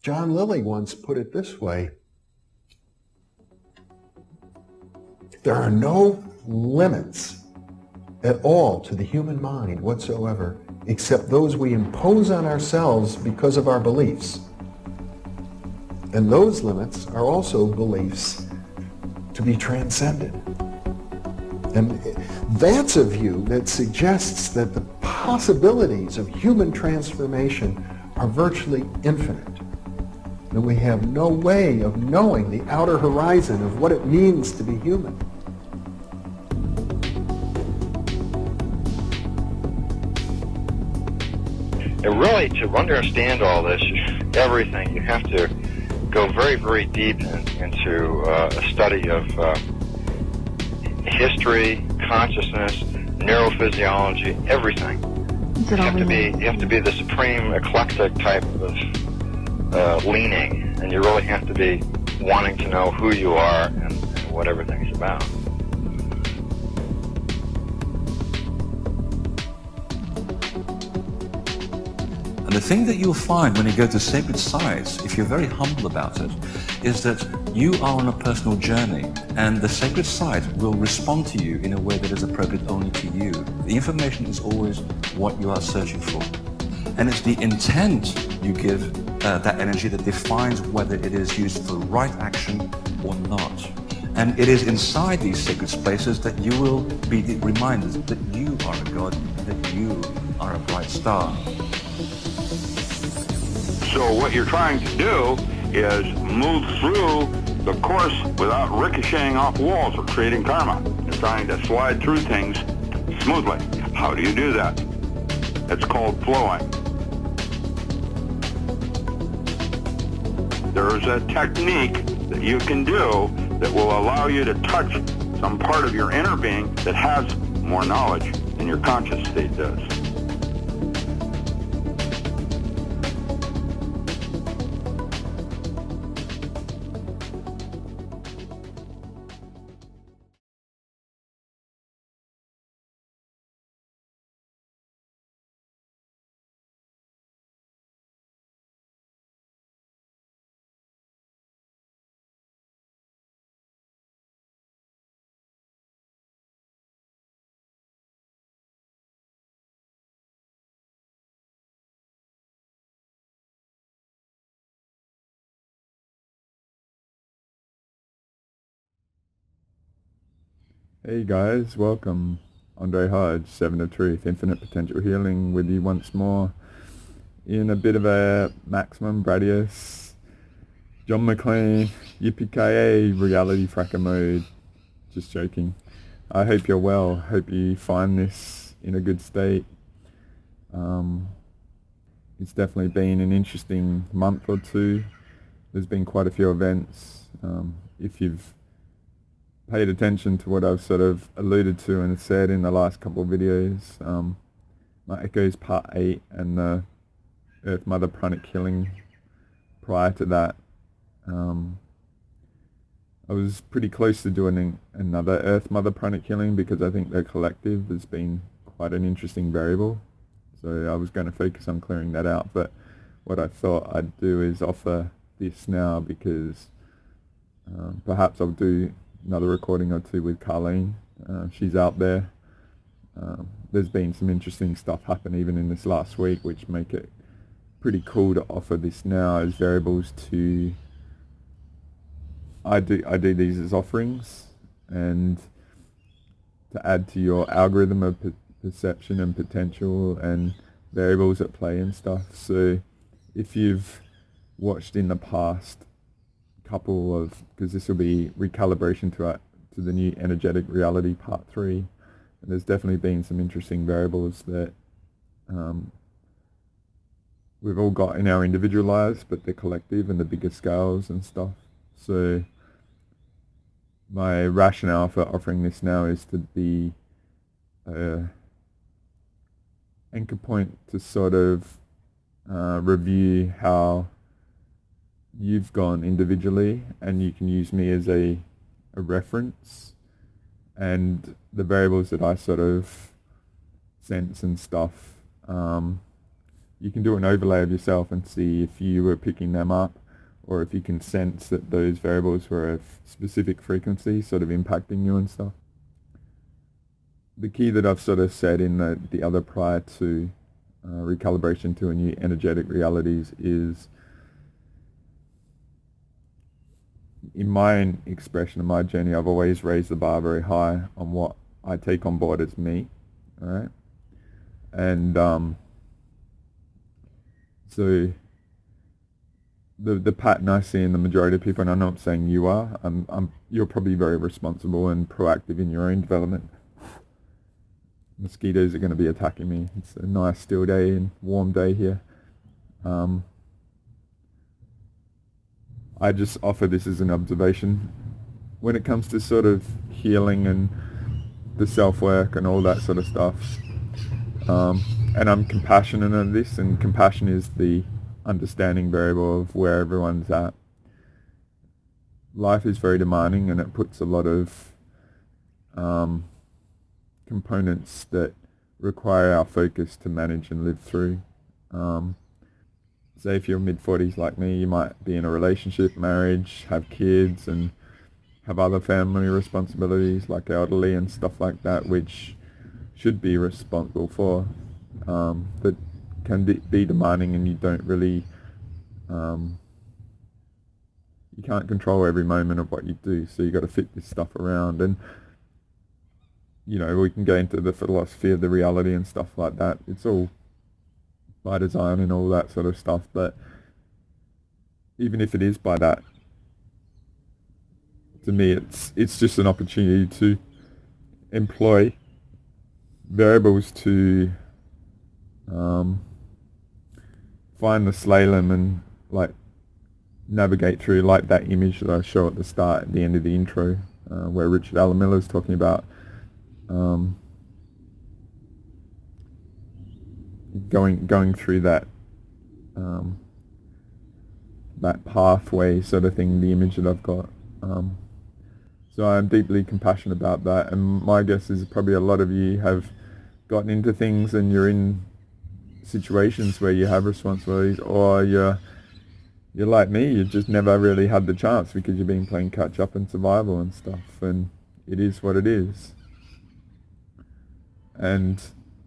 John Lilly once put it this way: there are no limits at all to the human mind whatsoever, except those we impose on ourselves because of our beliefs. And those limits are also beliefs to be transcended. And that's a view that suggests that the possibilities of human transformation are virtually infinite. And we have no way of knowing the outer horizon of what it means to be human. And really, to understand all this, everything, you have to go very, very deep into a study of history, consciousness, neurophysiology, everything. You have to be the supreme eclectic type of leaning, and you really have to be wanting to know who you are and what everything's about. And the thing that you'll find when you go to sacred sites, if you're very humble about it, is that you are on a personal journey, and the sacred site will respond to you in a way that is appropriate only to you. The information is always what you are searching for. And it's the intent you give that energy that defines whether it is used for right action or not. And it is inside these sacred spaces that you will be reminded that you are a god, that you are a bright star. So what you're trying to do is move through the course without ricocheting off walls or creating karma. You're trying to slide through things smoothly. How do you do that? It's called flowing. There's a technique that you can do that will allow you to touch some part of your inner being that has more knowledge than your conscious state does. Hey guys, welcome. Hodge, 7 of Truth, Infinite Potential Healing, with you once more in a bit of a maximum radius John McClane yippee-ki-yay reality fracker mode. Just joking. I hope you're well. Hope you find this in a good state. It's definitely been an interesting month or two. There's been quite a few events. If you've paid attention to what I've sort of alluded to and said in the last couple of videos, my Echoes Part 8 and the Earth Mother Pranic Healing prior to that, I was pretty close to doing another Earth Mother Pranic Healing because I think the collective has been quite an interesting variable. So I was going to focus on clearing that out, but what I thought I'd do is offer this now because perhaps I'll do another recording or two with Carlene. She's out there. There's been some interesting stuff happen even in this last week, which make it pretty cool to offer this now as variables to... I do these as offerings, and to add to your algorithm of perception and potential and variables at play and stuff. So if you've watched in the past couple of, because this will be recalibration to the new energetic reality part 3, and there's definitely been some interesting variables that we've all got in our individual lives, but they're collective and the bigger scales and stuff. So my rationale for offering this now is to be an anchor point to sort of review how you've gone individually, and you can use me as a reference, and the variables that I sort of sense and stuff you can do an overlay of yourself and see if you were picking them up, or if you can sense that those variables were a specific frequency sort of impacting you and stuff. The key that I've sort of said in the other prior to recalibration to a new energetic realities is, in my expression of my journey, I've always raised the bar very high on what I take on board as me, all right? And so the pattern I see in the majority of people, and I'm not saying you are, you're probably very responsible and proactive in your own development. Mosquitoes are going to be attacking me. It's a nice still day and warm day here. I just offer this as an observation. When it comes to sort of healing and the self-work and all that sort of stuff, and I'm compassionate on this, and compassion is the understanding variable of where everyone's at. Life is very demanding, and it puts a lot of components that require our focus to manage and live through. Say if you're mid-40s like me, you might be in a relationship, marriage, have kids, and have other family responsibilities like elderly and stuff like that, which should be responsible for, but can be demanding, and you don't really, you can't control every moment of what you do, so you got to fit this stuff around. And we can go into the philosophy of the reality and stuff like that. It's all by design and all that sort of stuff, but even if it is by that, to me it's just an opportunity to employ variables to find the slalom and navigate through, that image that I show at the start, at the end of the intro, where Richard Alan Miller is talking about going through that that pathway sort of thing, the image that I've got. So I'm deeply compassionate about that, and my guess is probably a lot of you have gotten into things and you're in situations where you have responsibilities, or you're like me, you just never really had the chance because you've been playing catch up and survival and stuff, and it is what it is. And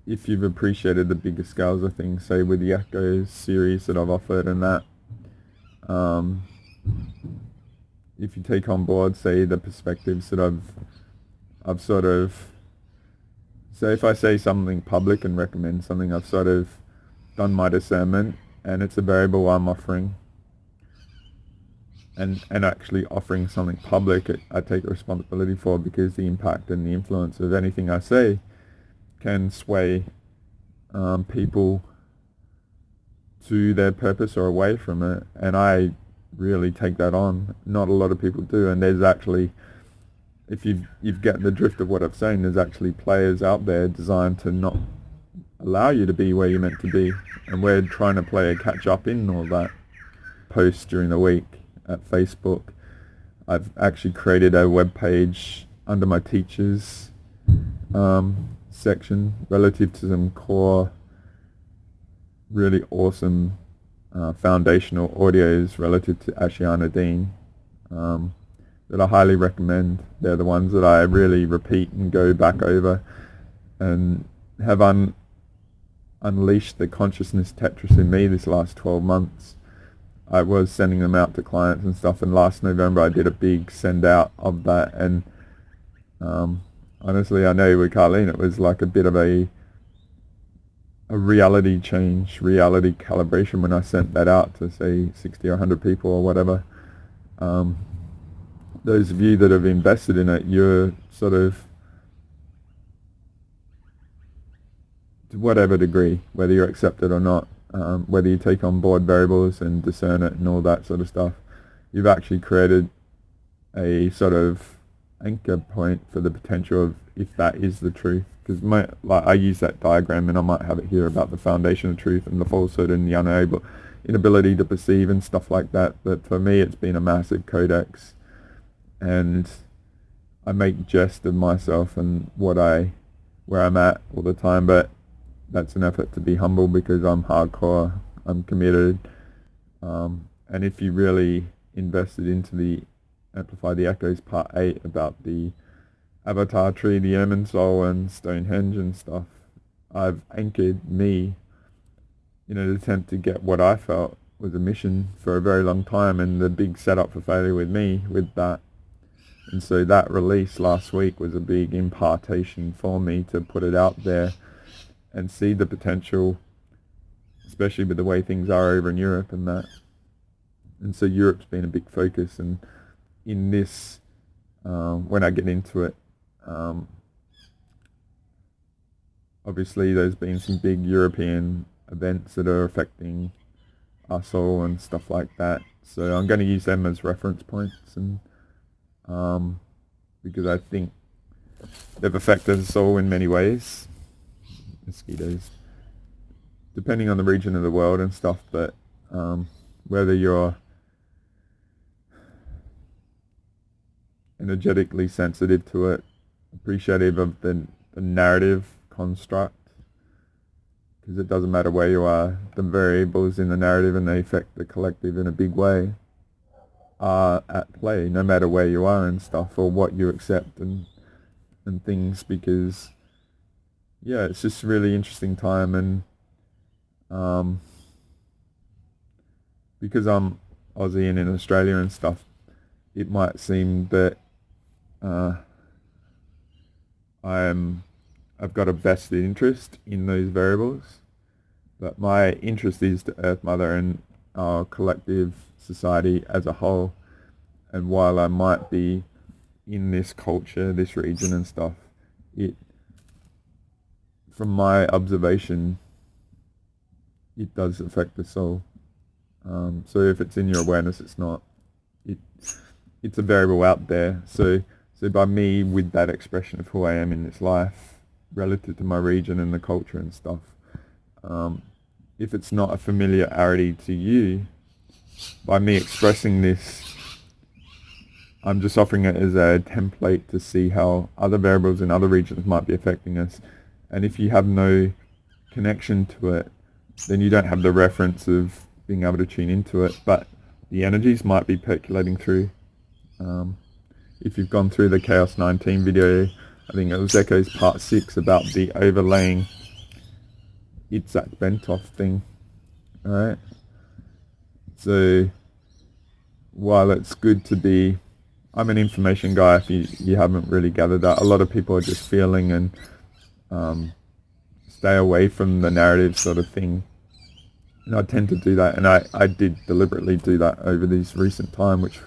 if you've appreciated the bigger scales of things, say with the Echo series that I've offered and that, if you take on board, say, the perspectives that I've sort of, say if I say something public and recommend something, I've sort of done my discernment, and it's a variable I'm offering, and actually offering something public, I take responsibility for, because the impact and the influence of anything I say can sway people to their purpose or away from it, and I really take that on. Not a lot of people do, and there's actually, if you've get the drift of what I'm saying, there's actually players out there designed to not allow you to be where you're meant to be, and we're trying to play a catch up in all that. Posts during the week at Facebook. I've actually created a web page under my teachers section relative to some core, really awesome foundational audios relative to AshayanaDeane that I highly recommend. They're the ones that I really repeat and go back over, and have unleashed the consciousness Tetris in me this last 12 months. I was sending them out to clients and stuff, and last November I did a big send out of that, and honestly, I know with Carlene it was like a bit of a reality change, reality calibration when I sent that out to, say, 60 or 100 people or whatever. Those of you that have invested in it, you're sort of, to whatever degree, whether you're accepted or not, whether you take on board variables and discern it and all that sort of stuff, you've actually created a sort of anchor point for the potential of, if that is the truth, because I use that diagram, and I might have it here, about the foundation of truth and the falsehood and the inability to perceive and stuff like that. But for me, it's been a massive codex, and I make jest of myself and where I'm at all the time. But that's an effort to be humble because I'm hardcore, I'm committed, and if you really invested into the Amplify the Echoes Part 8 about the Avatar Tree, the Ermine Soul and Stonehenge and stuff, I've anchored me in an attempt to get what I felt was a mission for a very long time, and the big setup for failure with me with that. And so that release last week was a big impartation for me to put it out there and see the potential, especially with the way things are over in Europe and that. And so Europe's been a big focus, and in this, when I get into it, obviously there's been some big European events that are affecting us all and stuff like that. So I'm going to use them as reference points, and because I think they've affected us all in many ways. Mosquitoes, depending on the region of the world and stuff, but whether you're energetically sensitive to it, appreciative of the narrative construct, because it doesn't matter where you are, the variables in the narrative and they affect the collective in a big way are at play, no matter where you are and stuff, or what you accept and things, because yeah, it's just a really interesting time. And because I'm Aussie and in Australia and stuff, it might seem that I've got a vested interest in those variables, but my interest is to Earth Mother and our collective society as a whole. And while I might be in this culture, this region and stuff, it, from my observation, it does affect the soul. So if it's in your awareness, it's not. It's a variable out there. So by me, with that expression of who I am in this life, relative to my region and the culture and stuff, if it's not a familiarity to you, by me expressing this, I'm just offering it as a template to see how other variables in other regions might be affecting us. And if you have no connection to it, then you don't have the reference of being able to tune into it, but the energies might be percolating through. If you've gone through the Chaos 19 video, I think it was Echoes Part 6 about the overlaying Itzhak Bentov thing, alright? So while it's good to be, I'm an information guy if you haven't really gathered that. A lot of people are just feeling and stay away from the narrative sort of thing. And I tend to do that, and I did deliberately do that over this recent time, which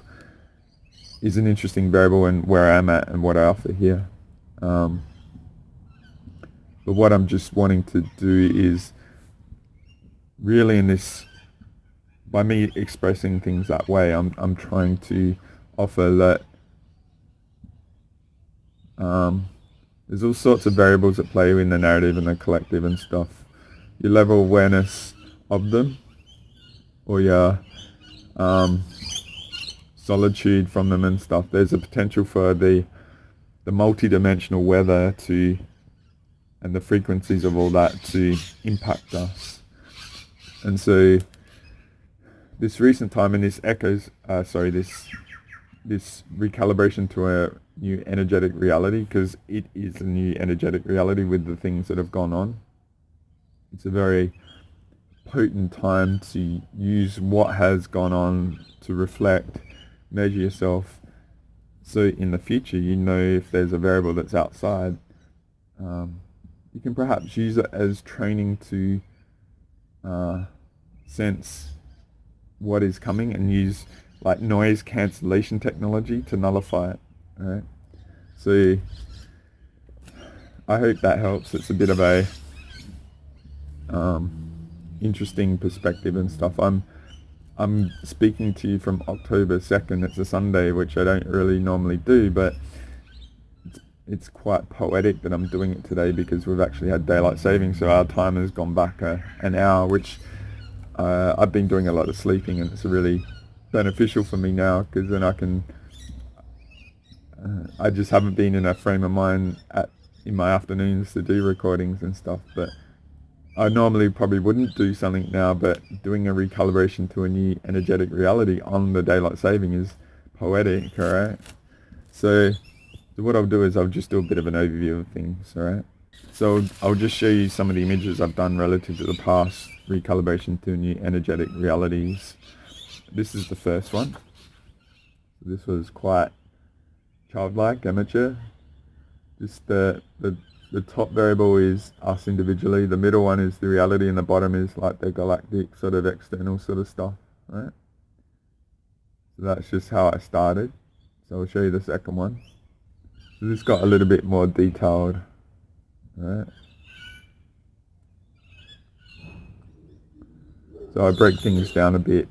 is an interesting variable in where I'm at and what I offer here. But what I'm just wanting to do is really in this, by me expressing things that way, I'm trying to offer that there's all sorts of variables at play in the narrative and the collective and stuff. Your level of awareness of them, or your solitude from them and stuff. There's a potential for the multi-dimensional weather to, and the frequencies of all that to impact us. And so this recent time in this echoes, this recalibration to a new energetic reality, because it is a new energetic reality with the things that have gone on. It's a very potent time to use what has gone on to reflect, measure yourself, so in the future you know if there's a variable that's outside, you can perhaps use it as training to sense what is coming and use like noise cancellation technology to nullify it. Right? So I hope that helps. It's a bit of a interesting perspective and stuff. I'm speaking to you from October 2nd. It's a Sunday, which I don't really normally do, but it's quite poetic that I'm doing it today because we've actually had daylight saving, so our time has gone back an hour, which I've been doing a lot of sleeping, and it's really beneficial for me now because then I can I just haven't been in a frame of mind in my afternoons to do recordings and stuff, but I normally probably wouldn't do something now, but doing a recalibration to a new energetic reality on the daylight saving is poetic, alright? So what I'll do is I'll just do a bit of an overview of things, alright? So I'll just show you some of the images I've done relative to the past recalibration to new energetic realities. This is the first one. This was quite childlike, amateur. Just the top variable is us individually, the middle one is the reality, and the bottom is like the galactic sort of external sort of stuff, right? So that's just how I started. So I'll show you the second one. So this got a little bit more detailed, right? So I break things down a bit.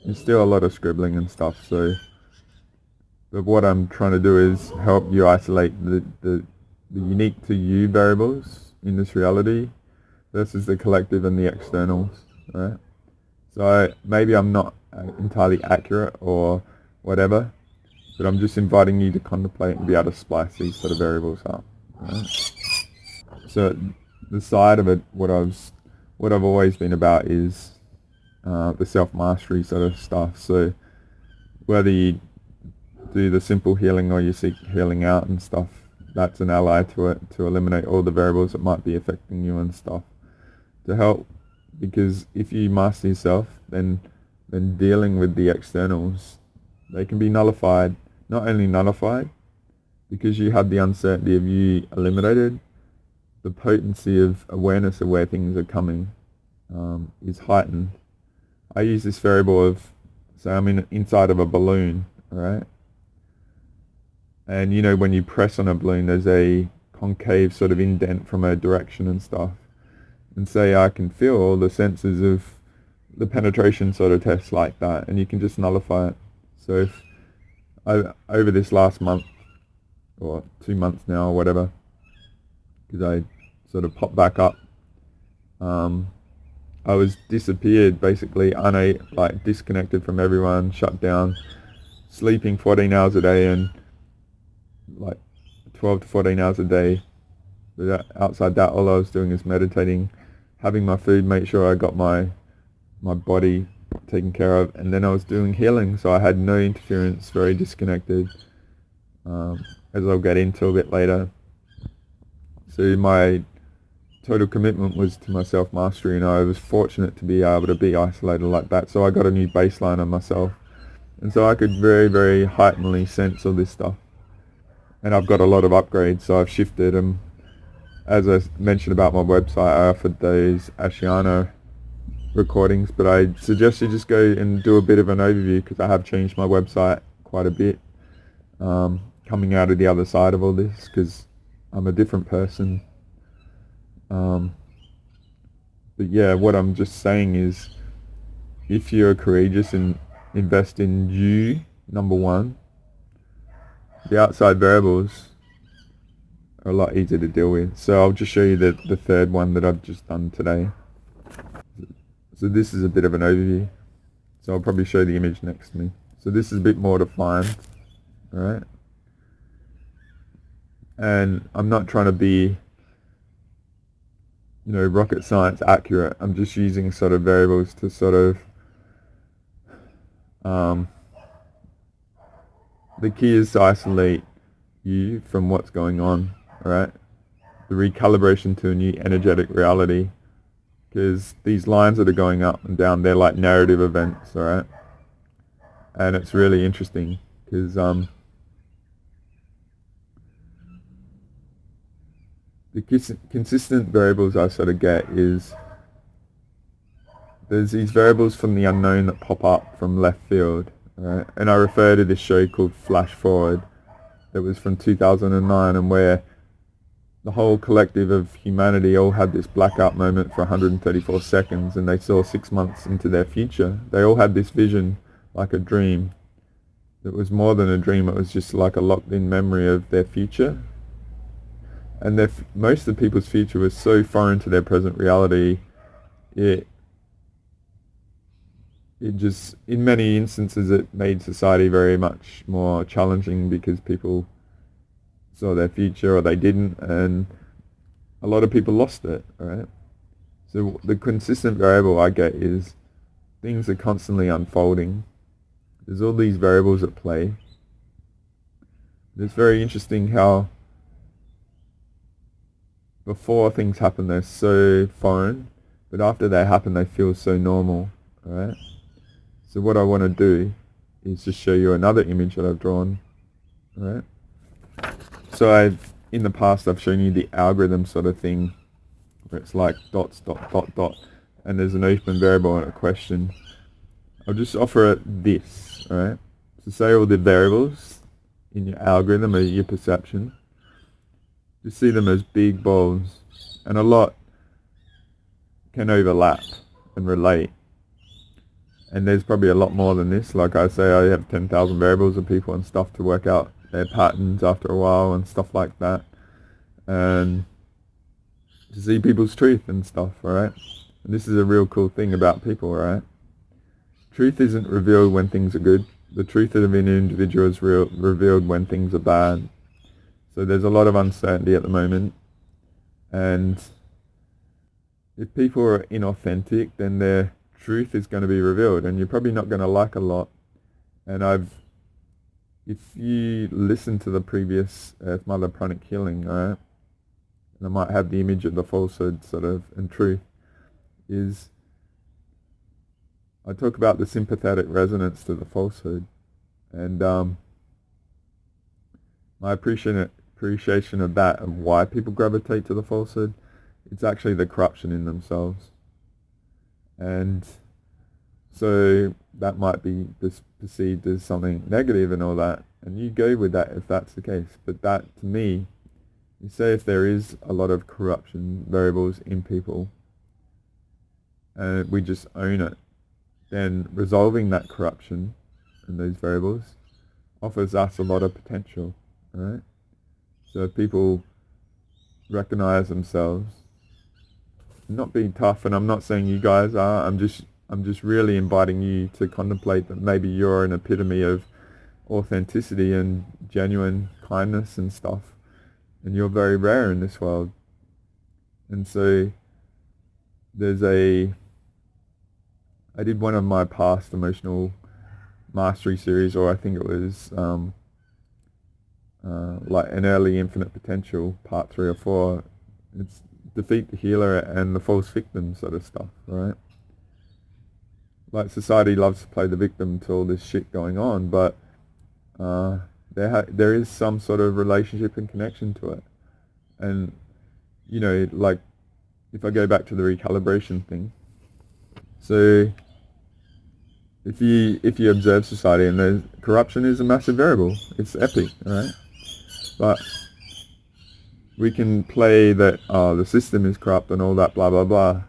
There's still a lot of scribbling and stuff, but what I'm trying to do is help you isolate the unique to you variables in this reality versus the collective and the externals, right? So maybe I'm not entirely accurate or whatever, but I'm just inviting you to contemplate and be able to splice these sort of variables up, right? So the side of it, what I've always been about is the self-mastery sort of stuff. So whether you do the simple healing or you seek healing out and stuff, that's an ally to it, to eliminate all the variables that might be affecting you and stuff, to help. Because if you master yourself, then dealing with the externals, they can be nullified. Not only nullified, because you had the uncertainty of you eliminated, the potency of awareness of where things are coming is heightened. I use this variable of, say I'm inside of a balloon, alright? And you know, when you press on a balloon, there's a concave sort of indent from a direction and stuff. And say I can feel all the senses of the penetration sort of tests like that, and you can just nullify it. So if over this last month, or 2 months now, or whatever, because I sort of popped back up, I was disappeared, basically, like disconnected from everyone, shut down, sleeping 14 hours a day and like 12 to 14 hours a day. But outside that, all I was doing is meditating, having my food, make sure I got my body taken care of, and then I was doing healing, so I had no interference, very disconnected, as I'll get into a bit later. So my total commitment was to my self-mastery, and I was fortunate to be able to be isolated like that, so I got a new baseline on myself, and so I could very, very heightenedly sense all this stuff. And I've got a lot of upgrades, so I've shifted, and as I mentioned about my website, I offered those Ashayana recordings, but I suggest you just go and do a bit of an overview, because I have changed my website quite a bit, coming out of the other side of all this, because I'm a different person. But yeah, what I'm just saying is, if you're courageous and invest in you, number one, the outside variables are a lot easier to deal with. So I'll just show you the third one that I've just done today. So this is a bit of an overview. So I'll probably show the image next to me. So this is a bit more defined, alright? And I'm not trying to be, you know, rocket science accurate. I'm just using sort of variables to sort of, the key is to isolate you from what's going on, alright? The recalibration to a new energetic reality, because these lines that are going up and down, they're like narrative events, alright? And it's really interesting, because the consistent variables I sort of get is, there's these variables from the unknown that pop up from left field, right? And I refer to this show called Flash Forward that was from 2009, and where the whole collective of humanity all had this blackout moment for 134 seconds, and they saw 6 months into their future. They all had this vision, like a dream. It was more than a dream, it was just like a locked-in memory of their future. And most of the people's future was so foreign to their present reality, it just, in many instances, it made society very much more challenging, because people saw their future or they didn't, and a lot of people lost it, right? So the consistent variable I get is things are constantly unfolding. There's all these variables at play. It's very interesting how before things happen they're so foreign, but after they happen they feel so normal, right? So what I want to do is just show you another image that I've drawn, right? So in the past I've shown you the algorithm sort of thing, where it's like dots, dot, dot, dot, and there's an open variable and a question. I'll just offer it this, right? So say all the variables in your algorithm or your perception, you see them as big balls, and a lot can overlap and relate. And there's probably a lot more than this. Like I say, I have 10,000 variables of people and stuff to work out their patterns after a while and stuff like that. And to see people's truth and stuff, right? And this is a real cool thing about people, right? Truth isn't revealed when things are good. The truth of an individual is revealed when things are bad. So there's a lot of uncertainty at the moment. And if people are inauthentic, then their truth is going to be revealed, and you're probably not going to like a lot. And if you listen to the previous Earth Mother Pranic Healing, right, and I might have the image of the falsehood sort of and truth, is I talk about the sympathetic resonance to the falsehood, and my appreciation of that and why people gravitate to the falsehood, it's actually the corruption in themselves. And so that might be perceived as something negative and all that, and you go with that if that's the case. But that, to me, you say if there is a lot of corruption variables in people, and we just own it, then resolving that corruption and those variables offers us a lot of potential, right? So if people recognize themselves, not being tough, and I'm not saying you guys are, I'm just really inviting you to contemplate that maybe you're an epitome of authenticity and genuine kindness and stuff, and you're very rare in this world. And so I did one of my past emotional mastery series, or I think it was like an early infinite potential, part 3 or 4. It's defeat the healer and the false victim sort of stuff, right? Like, society loves to play the victim to all this shit going on, but there is some sort of relationship and connection to it. And, you know, like, if I go back to the recalibration thing, so if you observe society, and there's corruption is a massive variable, it's epic, right? But we can play that, the system is corrupt and all that, blah, blah, blah.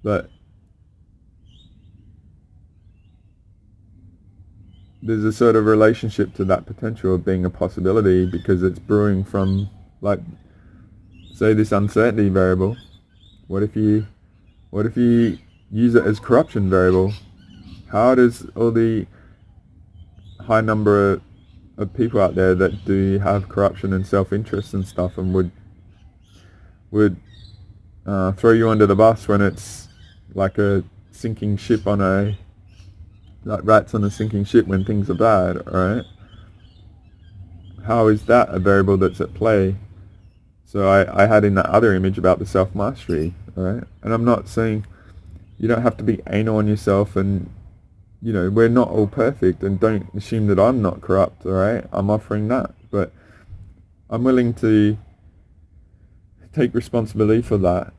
But there's a sort of relationship to that potential of being a possibility, because it's brewing from, like, say this uncertainty variable. What if you use it as corruption variable? How does all the high number of people out there that do have corruption and self-interest and stuff, and would throw you under the bus when it's like a sinking ship like rats on a sinking ship when things are bad, right? How is that a variable that's at play? So I had in that other image about the self-mastery, right? And I'm not saying you don't have to be anal on yourself, and, you know, we're not all perfect, and don't assume that I'm not corrupt, all right? I'm offering that, but I'm willing to take responsibility for that,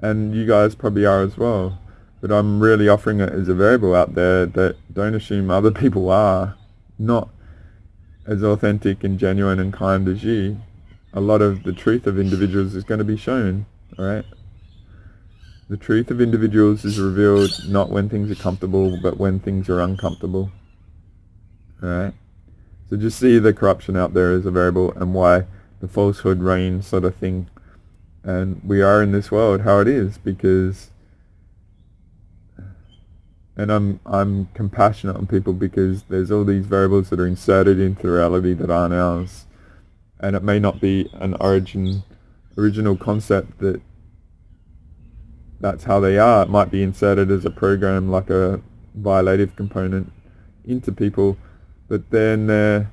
and you guys probably are as well. But I'm really offering it as a variable out there that don't assume other people are not as authentic and genuine and kind as you. A lot of the truth of individuals is going to be shown, all right? The truth of individuals is revealed not when things are comfortable, but when things are uncomfortable, all right? So just see the corruption out there as a variable, and why the falsehood reigns sort of thing. And we are in this world how it is, because... And I'm compassionate on people, because there's all these variables that are inserted into reality that aren't ours. And it may not be an original concept that that's how they are. It might be inserted as a program, like a violative component into people, but then they're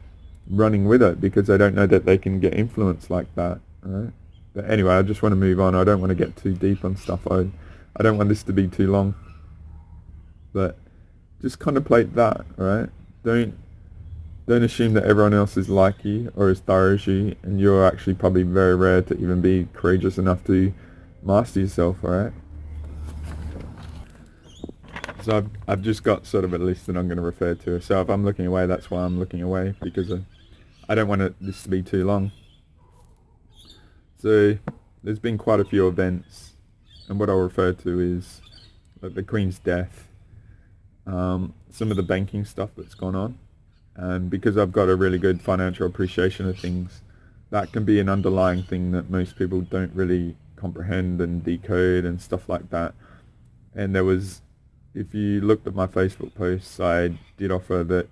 running with it because they don't know that they can get influenced like that, right? But anyway, I just want to move on. I don't want to get too deep on stuff. I don't want this to be too long, but just contemplate that, right? Don't assume that everyone else is like you or as thorough as you, and you're actually probably very rare to even be courageous enough to master yourself, right? So I've just got sort of a list that I'm going to refer to. So if I'm looking away, that's why I'm looking away, because I don't want this to be too long. So there's been quite a few events, and what I'll refer to is like the Queen's death, some of the banking stuff that's gone on, and because I've got a really good financial appreciation of things, that can be an underlying thing that most people don't really comprehend and decode and stuff like that. And there was, if you looked at my Facebook posts, I did offer that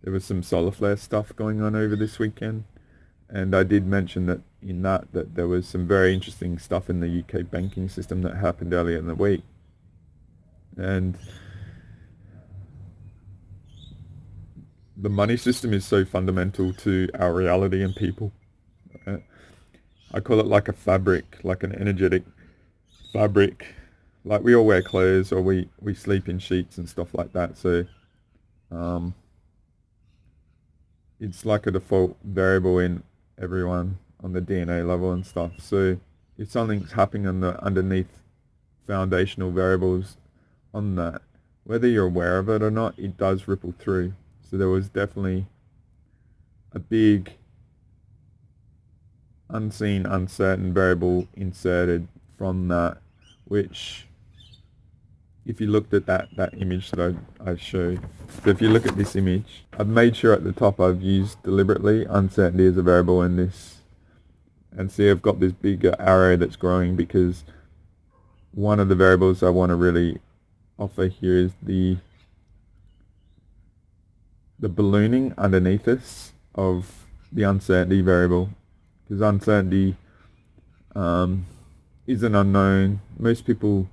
there was some solar flare stuff going on over this weekend, and I did mention that in that there was some very interesting stuff in the UK banking system that happened earlier in the week. And the money system is so fundamental to our reality and people. Right? I call it like a fabric, like an energetic fabric. Like we all wear clothes, or we sleep in sheets and stuff like that. So it's like a default variable in everyone on the DNA level and stuff. So if something's happening on the underneath foundational variables on that, whether you're aware of it or not, it does ripple through. So there was definitely a big unseen, uncertain variable inserted from that, which if you looked at that image that I showed, so if you look at this image, I've made sure at the top I've used deliberately uncertainty as a variable in this, and see I've got this bigger arrow that's growing, because one of the variables I want to really offer here is the ballooning underneath us of the uncertainty variable, because uncertainty is an unknown. Most people,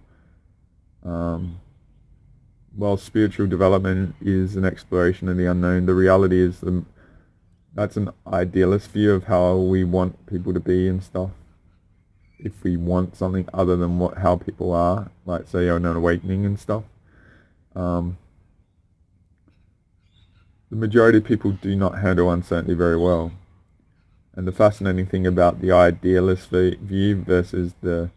while spiritual development is an exploration of the unknown, the reality is that's an idealist view of how we want people to be and stuff. If we want something other than how people are, like say an awakening and stuff, the majority of people do not handle uncertainty very well. And the fascinating thing about the idealist view versus the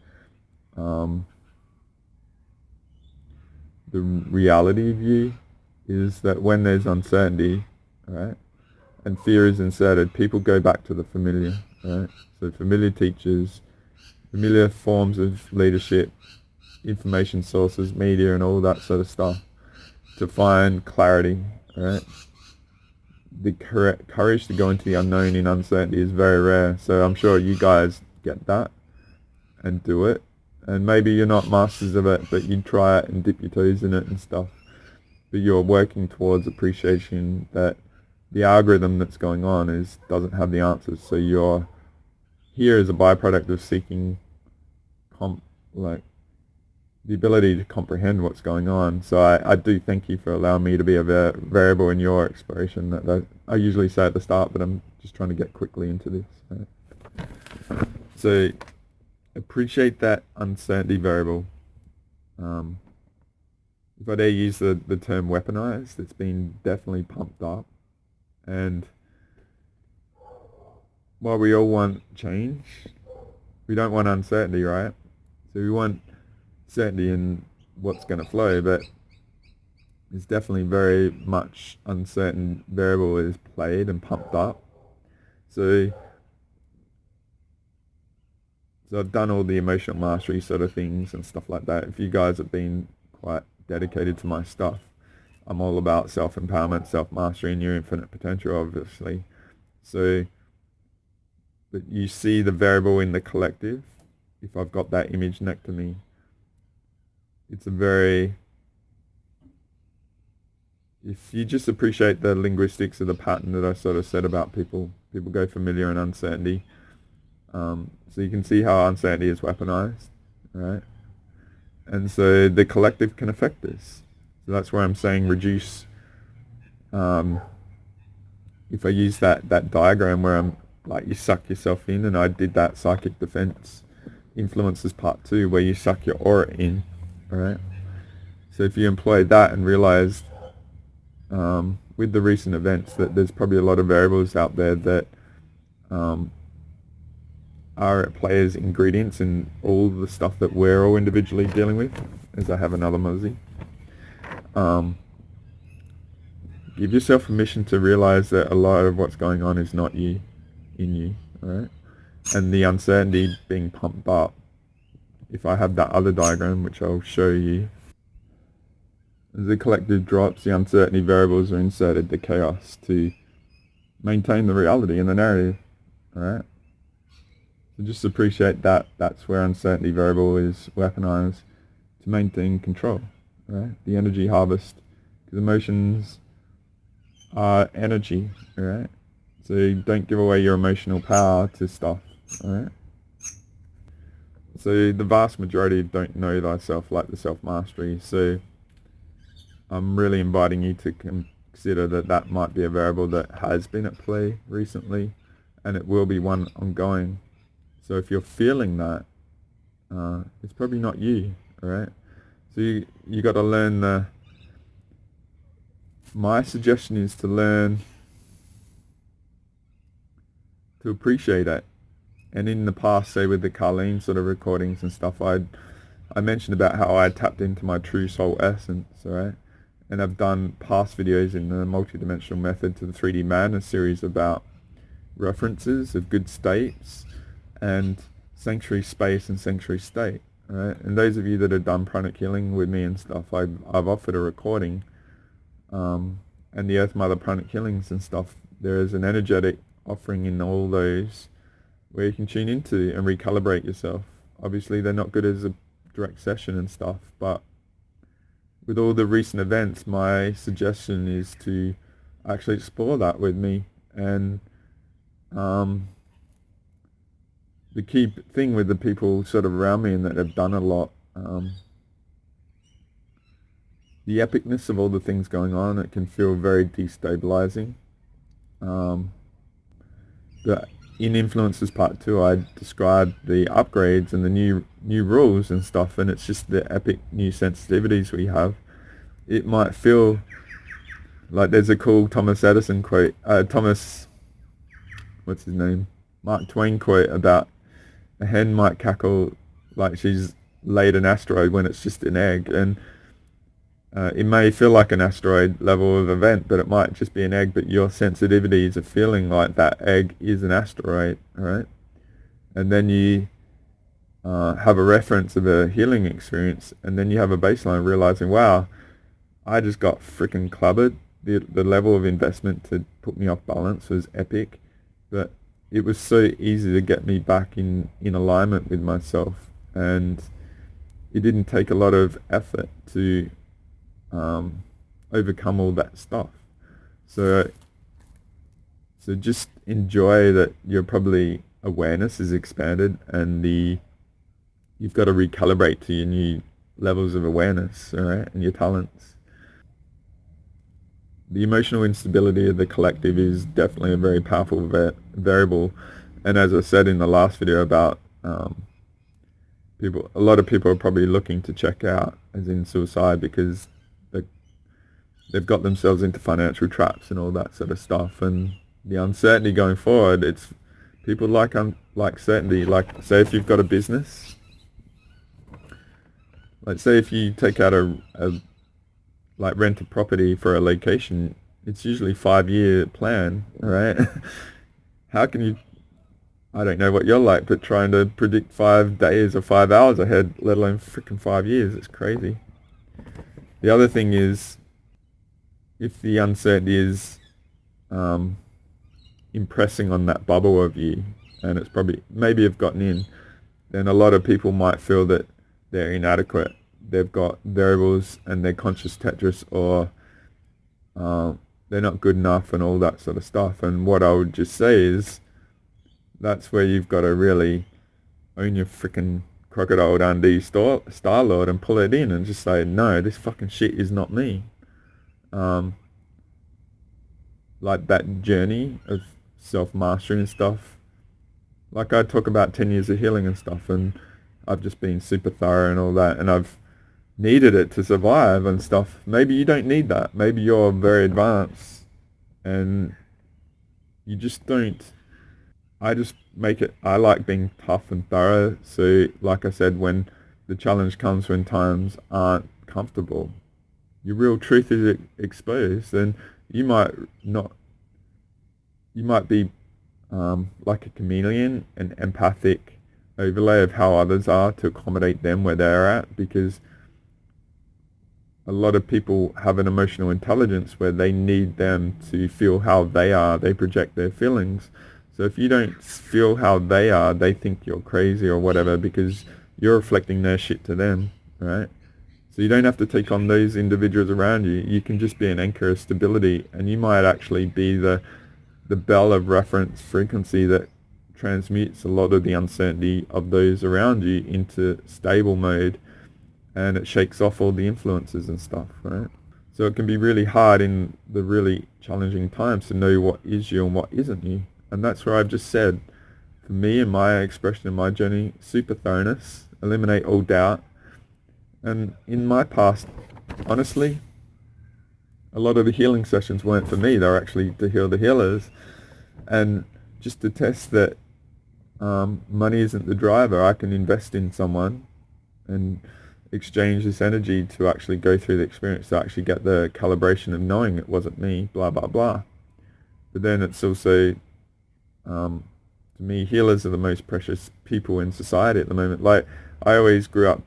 reality view is that when there's uncertainty, right, and fear is inserted, people go back to the familiar, right? So familiar teachers, familiar forms of leadership, information sources, media, and all that sort of stuff to find clarity, right? The courage to go into the unknown in uncertainty is very rare. So I'm sure you guys get that and do it. And maybe you're not masters of it, but you try it and dip your toes in it and stuff. But you're working towards appreciation that the algorithm that's going on doesn't have the answers. So you're here as a byproduct of seeking the ability to comprehend what's going on. So I do thank you for allowing me to be a variable in your exploration. That I usually say at the start, but I'm just trying to get quickly into this. Right? So appreciate that uncertainty variable. If I dare use the term weaponized, it's been definitely pumped up. And while we all want change, we don't want uncertainty, right? So we want certainty in what's going to flow, but it's definitely very much uncertain variable is played and pumped up. So I've done all the emotional mastery sort of things and stuff like that. If you guys have been quite dedicated to my stuff, I'm all about self-empowerment, self-mastery, and your infinite potential, obviously. So, but you see the variable in the collective. If I've got that image next to me, it's a very, if you just appreciate the linguistics of the pattern that I sort of said about people go familiar and uncertainty. So you can see how uncertainty is weaponized, right? And so the collective can affect this. So that's where I'm saying reduce. If I use that diagram where I'm like you suck yourself in, and I did that psychic defense influences part 2 where you suck your aura in, alright? So if you employ that and realize with the recent events that there's probably a lot of variables out there that are at play as ingredients in all the stuff that we're all individually dealing with, as I have another mosey. Give yourself permission to realize that a lot of what's going on is not you, in you, alright? And the uncertainty being pumped up. If I have that other diagram, which I'll show you, as the collective drops, the uncertainty variables are inserted to chaos to maintain the reality in the narrative, alright? So just appreciate that that's where uncertainty variable is weaponized to maintain control, alright? The energy harvest, because emotions are energy, alright? So don't give away your emotional power to stuff, alright? So the vast majority don't know thyself like the self-mastery, so I'm really inviting you to consider that might be a variable that has been at play recently, and it will be one ongoing. So if you're feeling that, it's probably not you, alright? So you got to learn my suggestion is to learn to appreciate it. And in the past, say with the Carlene sort of recordings and stuff, I mentioned about how I tapped into my true soul essence, alright? And I've done past videos in the multidimensional method to the 3D Madness series about references of good states and sanctuary space and sanctuary state, alright? And those of you that have done pranic healing with me and stuff, I've offered a recording, and the Earth Mother pranic healings and stuff. There is an energetic offering in all those where you can tune into and recalibrate yourself. Obviously they're not good as a direct session and stuff, but with all the recent events, my suggestion is to actually explore that with me. And the key thing with the people sort of around me and that have done a lot, the epicness of all the things going on, it can feel very destabilizing. But in Influences Part 2, I described the upgrades and the new rules and stuff, and it's just the epic new sensitivities we have. It might feel like there's a cool Thomas Edison quote, what's his name? Mark Twain quote about a hen might cackle like she's laid an asteroid when it's just an egg, and it may feel like an asteroid level of event, but it might just be an egg, but your sensitivities are feeling like that egg is an asteroid, alright? And then you have a reference of a healing experience, and then you have a baseline realizing, wow, I just got freaking clubbered. The level of investment to put me off balance was epic, but it was so easy to get me back in alignment with myself, and it didn't take a lot of effort to overcome all that stuff. So just enjoy that your probably awareness is expanded, and you've got to recalibrate to your new levels of awareness, alright, and your talents. The emotional instability of the collective is definitely a very powerful variable, and as I said in the last video about a lot of people are probably looking to check out, as in suicide, because they've got themselves into financial traps and all that sort of stuff, and the uncertainty going forward, it's people like certainty. Like, say if you've got a business, like say if you take out like rent a property for a location, it's usually 5-year plan, right? How can you, I don't know what you're like, but trying to predict 5 days or 5 hours ahead, let alone freaking 5 years, it's crazy. The other thing is, if the uncertainty is impressing on that bubble of you, and it's probably, maybe you've gotten in, then a lot of people might feel that they're inadequate. They've got variables and they're conscious Tetris, or they're not good enough and all that sort of stuff. And what I would just say is, that's where you've got to really own your freaking Crocodile Dundee Star-Lord and pull it in and just say, no, this fucking shit is not me. Like that journey of self-mastery and stuff. Like I talk about 10 years of healing and stuff, and I've just been super thorough and all that, and I've needed it to survive and stuff. Maybe you don't need that. Maybe you're very advanced and you just don't. I just make it, I like being tough and thorough. So like I said, when the challenge comes, when times aren't comfortable, your real truth is exposed, and you might be like a chameleon, an empathic overlay of how others are to accommodate them where they're at, because a lot of people have an emotional intelligence where they need them to feel how they are. They project their feelings. So if you don't feel how they are, they think you're crazy or whatever, because you're reflecting their shit to them, right? So you don't have to take on those individuals around you. You can just be an anchor of stability, and you might actually be the bell of reference frequency that transmutes a lot of the uncertainty of those around you into stable mode, and it shakes off all the influences and stuff, right? So it can be really hard in the really challenging times to know what is you and what isn't you. And that's where I've just said, for me and my expression in my journey, super thoroughness, eliminate all doubt. And in my past, honestly, a lot of the healing sessions weren't for me. They were actually to heal the healers. And just to test that money isn't the driver, I can invest in someone and exchange this energy to actually go through the experience, to actually get the calibration of knowing it wasn't me, blah, blah, blah. But then it's also, to me, healers are the most precious people in society at the moment. Like, I always grew up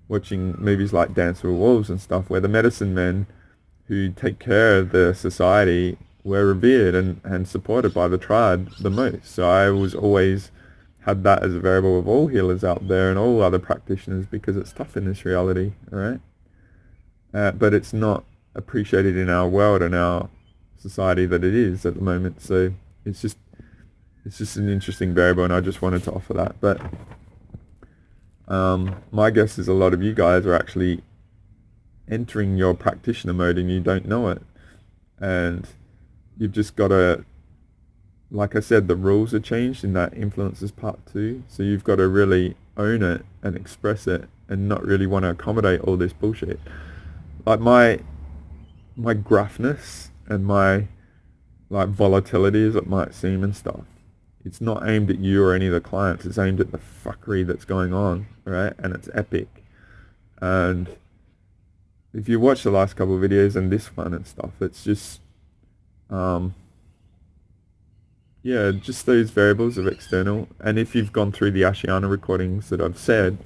watching movies like Dance with Wolves and stuff, where the medicine men who take care of the society were revered and supported by the tribe the most. So I was always had that as a variable of all healers out there and all other practitioners, because it's tough in this reality, all right? But it's not appreciated in our world and our society that it is at the moment. So it's just an interesting variable, and I just wanted to offer that. But my guess is a lot of you guys are actually entering your practitioner mode and you don't know it. And you've just got to, like I said, the rules are changed in that influences part 2. So you've got to really own it and express it and not really want to accommodate all this bullshit. Like my gruffness and my like volatility, as it might seem and stuff, it's not aimed at you or any of the clients. It's aimed at the fuckery that's going on, right? And it's epic. And if you watch the last couple of videos and this one and stuff, it's just yeah, just those variables of external. And if you've gone through the Ashayana recordings that I've said,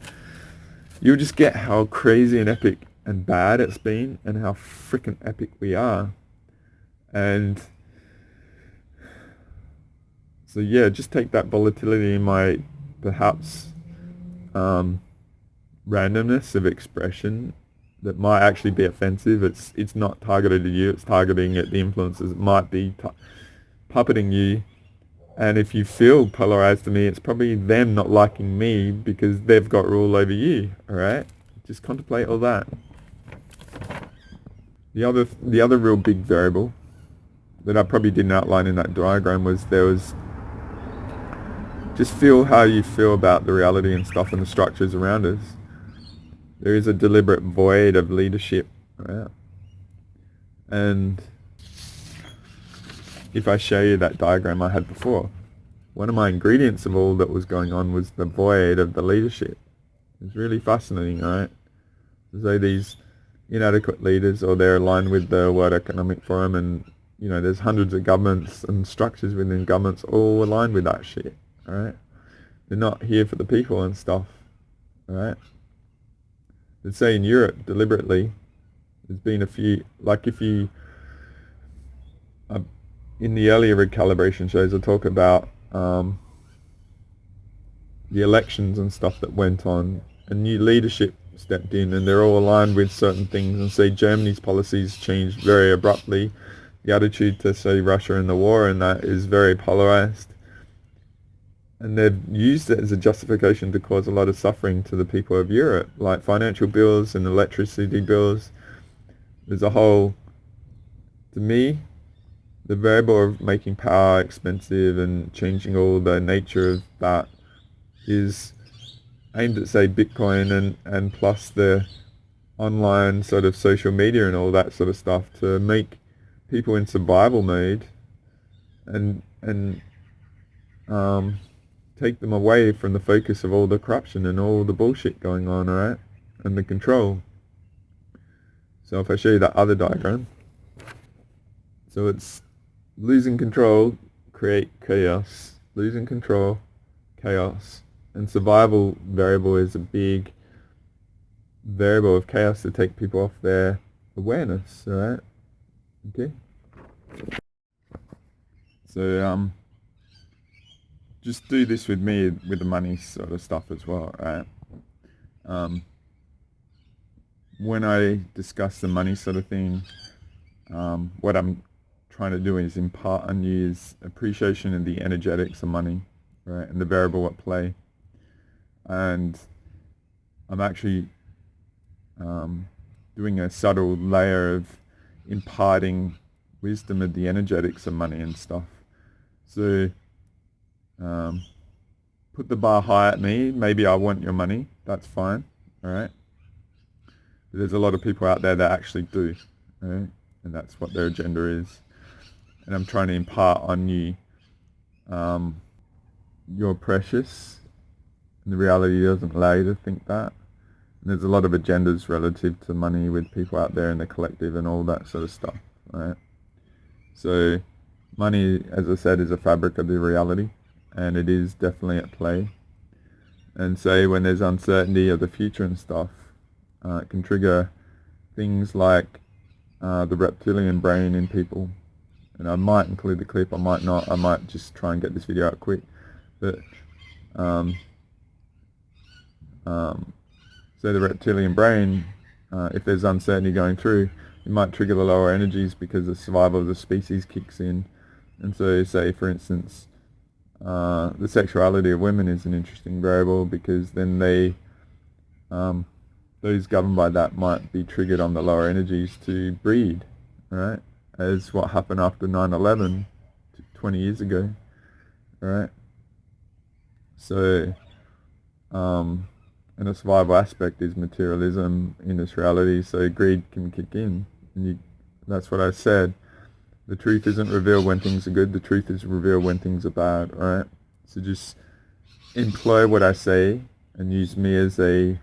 you'll just get how crazy and epic and bad it's been, and how freaking epic we are. And so yeah, just take that volatility in my perhaps randomness of expression that might actually be offensive. It's not targeted at you, it's targeting at the influences. It might be puppeting you. And if you feel polarized to me, it's probably them not liking me because they've got rule over you, all right? Just contemplate all that. The other real big variable that I probably didn't outline in that diagram was just feel how you feel about the reality and stuff and the structures around us. There is a deliberate void of leadership, right? And if I show you that diagram I had before, one of my ingredients of all that was going on was the void of the leadership. It's really fascinating, right? So these inadequate leaders, or they're aligned with the World Economic Forum, and you know, there's hundreds of governments and structures within governments all aligned with that shit, alright? They're not here for the people and stuff, alright? Let's say in Europe, deliberately, there's been a few, like if you, in the earlier recalibration shows, I talk about the elections and stuff that went on, and new leadership stepped in, and they're all aligned with certain things. And say Germany's policies changed very abruptly. The attitude to say Russia and the war and that is very polarized. and they've used it as a justification to cause a lot of suffering to the people of Europe, like financial bills and electricity bills. There's a whole, to me, the variable of making power expensive and changing all the nature of that is aimed at, say, Bitcoin and plus the online sort of social media and all that sort of stuff to make people in survival mode and take them away from the focus of all the corruption and all the bullshit going on, alright? And the control. So if I show you that other diagram, so it's losing control, create chaos, losing control, chaos, and survival variable is a big variable of chaos to take people off their awareness, alright? Okay? So, just do this with me with the money sort of stuff as well, right? When I discuss the money sort of thing, what I'm trying to do is impart on you is appreciation of the energetics of money, right, and the variable at play. And I'm actually doing a subtle layer of imparting wisdom of the energetics of money and stuff. So put the bar high at me. Maybe I want your money. That's fine. All right. But there's a lot of people out there that actually do. Right? And that's what their agenda is. And I'm trying to impart on you you're precious. And the reality doesn't allow you to think that. And there's a lot of agendas relative to money with people out there in the collective and all that sort of stuff. Right? So money, as I said, is a fabric of the reality. And it is definitely at play. And say when there's uncertainty of the future and stuff, it can trigger things like the reptilian brain in people. And I might include the clip, I might not, I might just try and get this video out quick. But so the reptilian brain, if there's uncertainty going through, it might trigger the lower energies because the survival of the species kicks in. And so say, for instance, the sexuality of women is an interesting variable because then they, those governed by that might be triggered on the lower energies to breed, right? As what happened after 9/11 20 years ago, right? So, and a survival aspect is materialism in this reality, so greed can kick in. And that's what I said. The truth isn't revealed when things are good, the truth is revealed when things are bad, alright? So just employ what I say and use me as a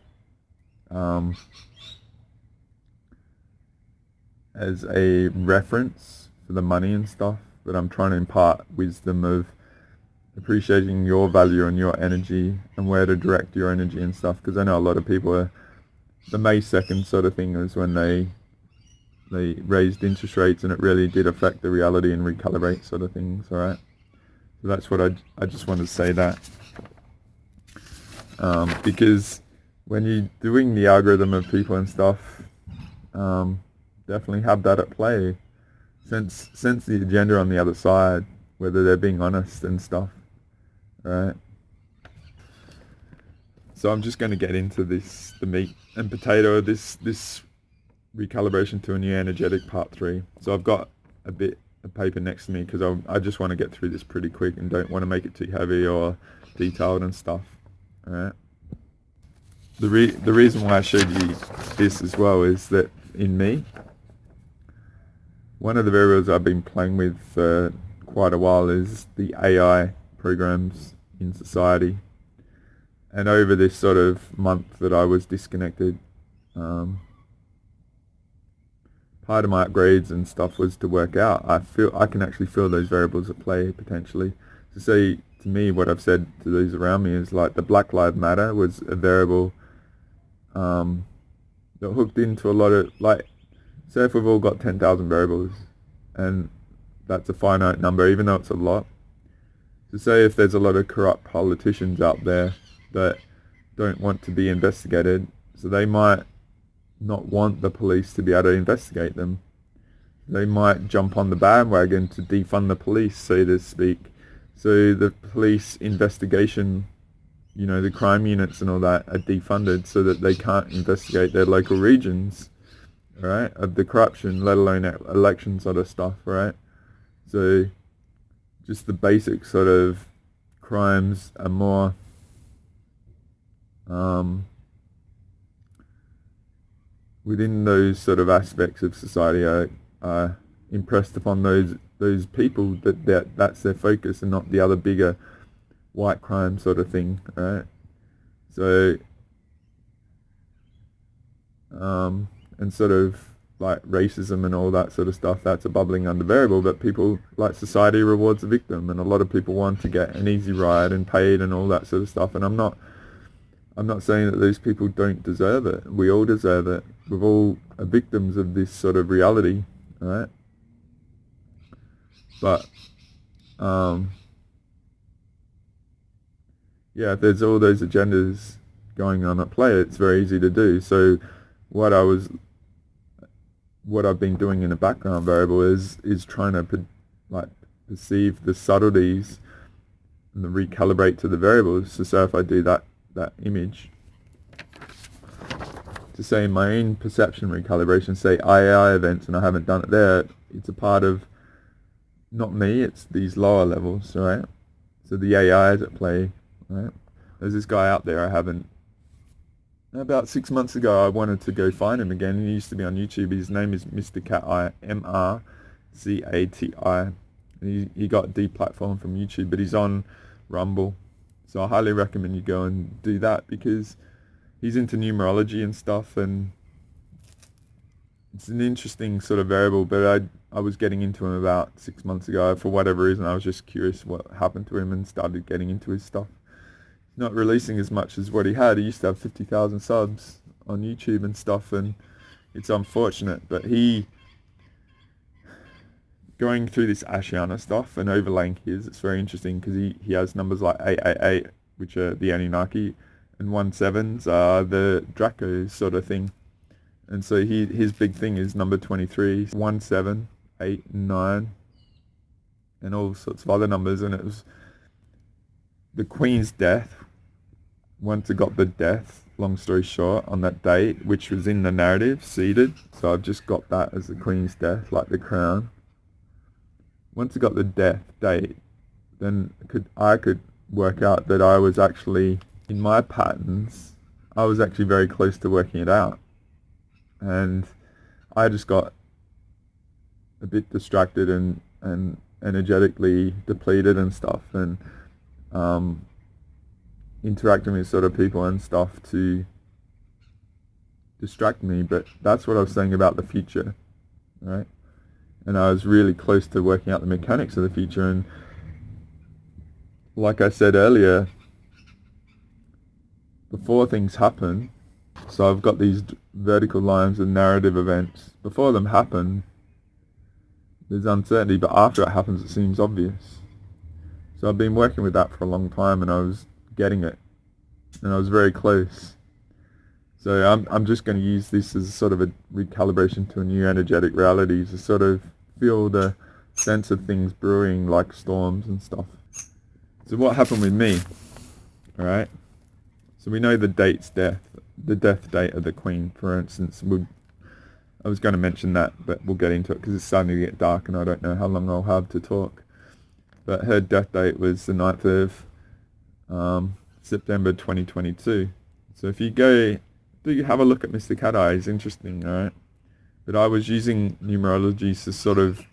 reference for the money and stuff, but I'm trying to impart wisdom of appreciating your value and your energy and where to direct your energy and stuff, because I know a lot of people are, the May 2nd sort of thing was when they raised interest rates and it really did affect the reality and recalibrate sort of things, alright? So that's what I just wanted to say that. Because when you're doing the algorithm of people and stuff, definitely have that at play. Sense the agenda on the other side, whether they're being honest and stuff, right? So I'm just going to get into this, the meat and potato of this recalibration to a new energetic part 3. So I've got a bit of paper next to me because I just want to get through this pretty quick and don't want to make it too heavy or detailed and stuff. Alright. The reason why I showed you this as well is that in me, one of the variables I've been playing with for quite a while is the AI programs in society. And over this sort of month that I was disconnected, part of my upgrades and stuff was to work out. I can actually feel those variables at play potentially. To say to me, what I've said to those around me is like the Black Lives Matter was a variable that hooked into a lot of, like, say if we've all got 10,000 variables and that's a finite number, even though it's a lot. To say if there's a lot of corrupt politicians out there that don't want to be investigated, so they might not want the police to be able to investigate them. They might jump on the bandwagon to defund the police, so to speak. So the police investigation, the crime units and all that are defunded so that they can't investigate their local regions, right, of the corruption, let alone election sort of stuff, right? So just the basic sort of crimes are more within those sort of aspects of society are impressed upon those people that's their focus and not the other bigger white crime sort of thing, right? So and sort of like racism and all that sort of stuff, that's a bubbling under variable, but people, like, society rewards the victim, and a lot of people want to get an easy ride and paid and all that sort of stuff. And I'm not saying that those people don't deserve it. We all deserve it. We're all victims of this sort of reality, right? But yeah, if there's all those agendas going on at play, it's very easy to do. So what I've been doing in a background variable is trying to perceive the subtleties and the recalibrate to the variables. So if I do that image, to say in my own perception recalibration, say AI events, and I haven't done it there, it's a part of not me, it's these lower levels, right? So the AI is at play, right? There's this guy out there about 6 months ago, I wanted to go find him again. He used to be on YouTube. His name is Mr. Cat-Eye, M-R-C-A-T-I. He got deplatformed from YouTube, but he's on Rumble. So I highly recommend you go and do that, because he's into numerology and stuff, and it's an interesting sort of variable. But I was getting into him about 6 months ago. For whatever reason, I was just curious what happened to him and started getting into his stuff. Not releasing as much as what he had. He used to have 50,000 subs on YouTube and stuff, and it's unfortunate, but he, going through this Ashayana stuff and overlaying it's very interesting, because he has numbers like 888, which are the Anunnaki, and 17s are the Draco sort of thing. And so his big thing is number 23, 17, 8, and 9, and all sorts of other numbers. And it was the Queen's death. Once I got the death, long story short, on that date, which was in the narrative, seated. So I've just got that as the Queen's death, like the crown. Once I got the death date, then I could work out that I was actually, in my patterns, I was actually very close to working it out. And I just got a bit distracted and energetically depleted and stuff, and interacting with sort of people and stuff to distract me. But that's what I was saying about the future, right? And I was really close to working out the mechanics of the future. And like I said earlier, before things happen, so I've got these vertical lines of narrative events. Before them happen, there's uncertainty, but after it happens, it seems obvious. So I've been working with that for a long time, and I was getting it, and I was very close. So I'm just going to use this as a sort of a recalibration to a new energetic reality, to sort of feel the sense of things brewing like storms and stuff. So what happened with me, alright? So we know the death date of the Queen, for instance. I was going to mention that, but we'll get into it because it's starting to get dark and I don't know how long I'll have to talk. But her death date was the 9th of September 2022. So if you do have a look at Mr. Cat-Eye, it's interesting, alright? But I was using numerology to sort of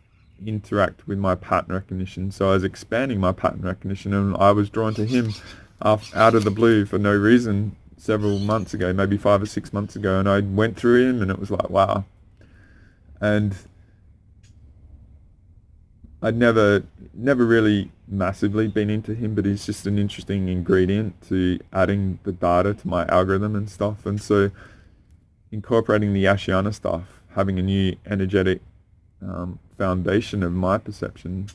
interact with my pattern recognition. So I was expanding my pattern recognition, and I was drawn to him out of the blue for no reason several months ago, maybe 5 or 6 months ago, and I went through him and it was like, wow. And I'd never really massively been into him, but he's just an interesting ingredient to adding the data to my algorithm and stuff. And so incorporating the Ashayana stuff, having a new energetic foundation of my perception,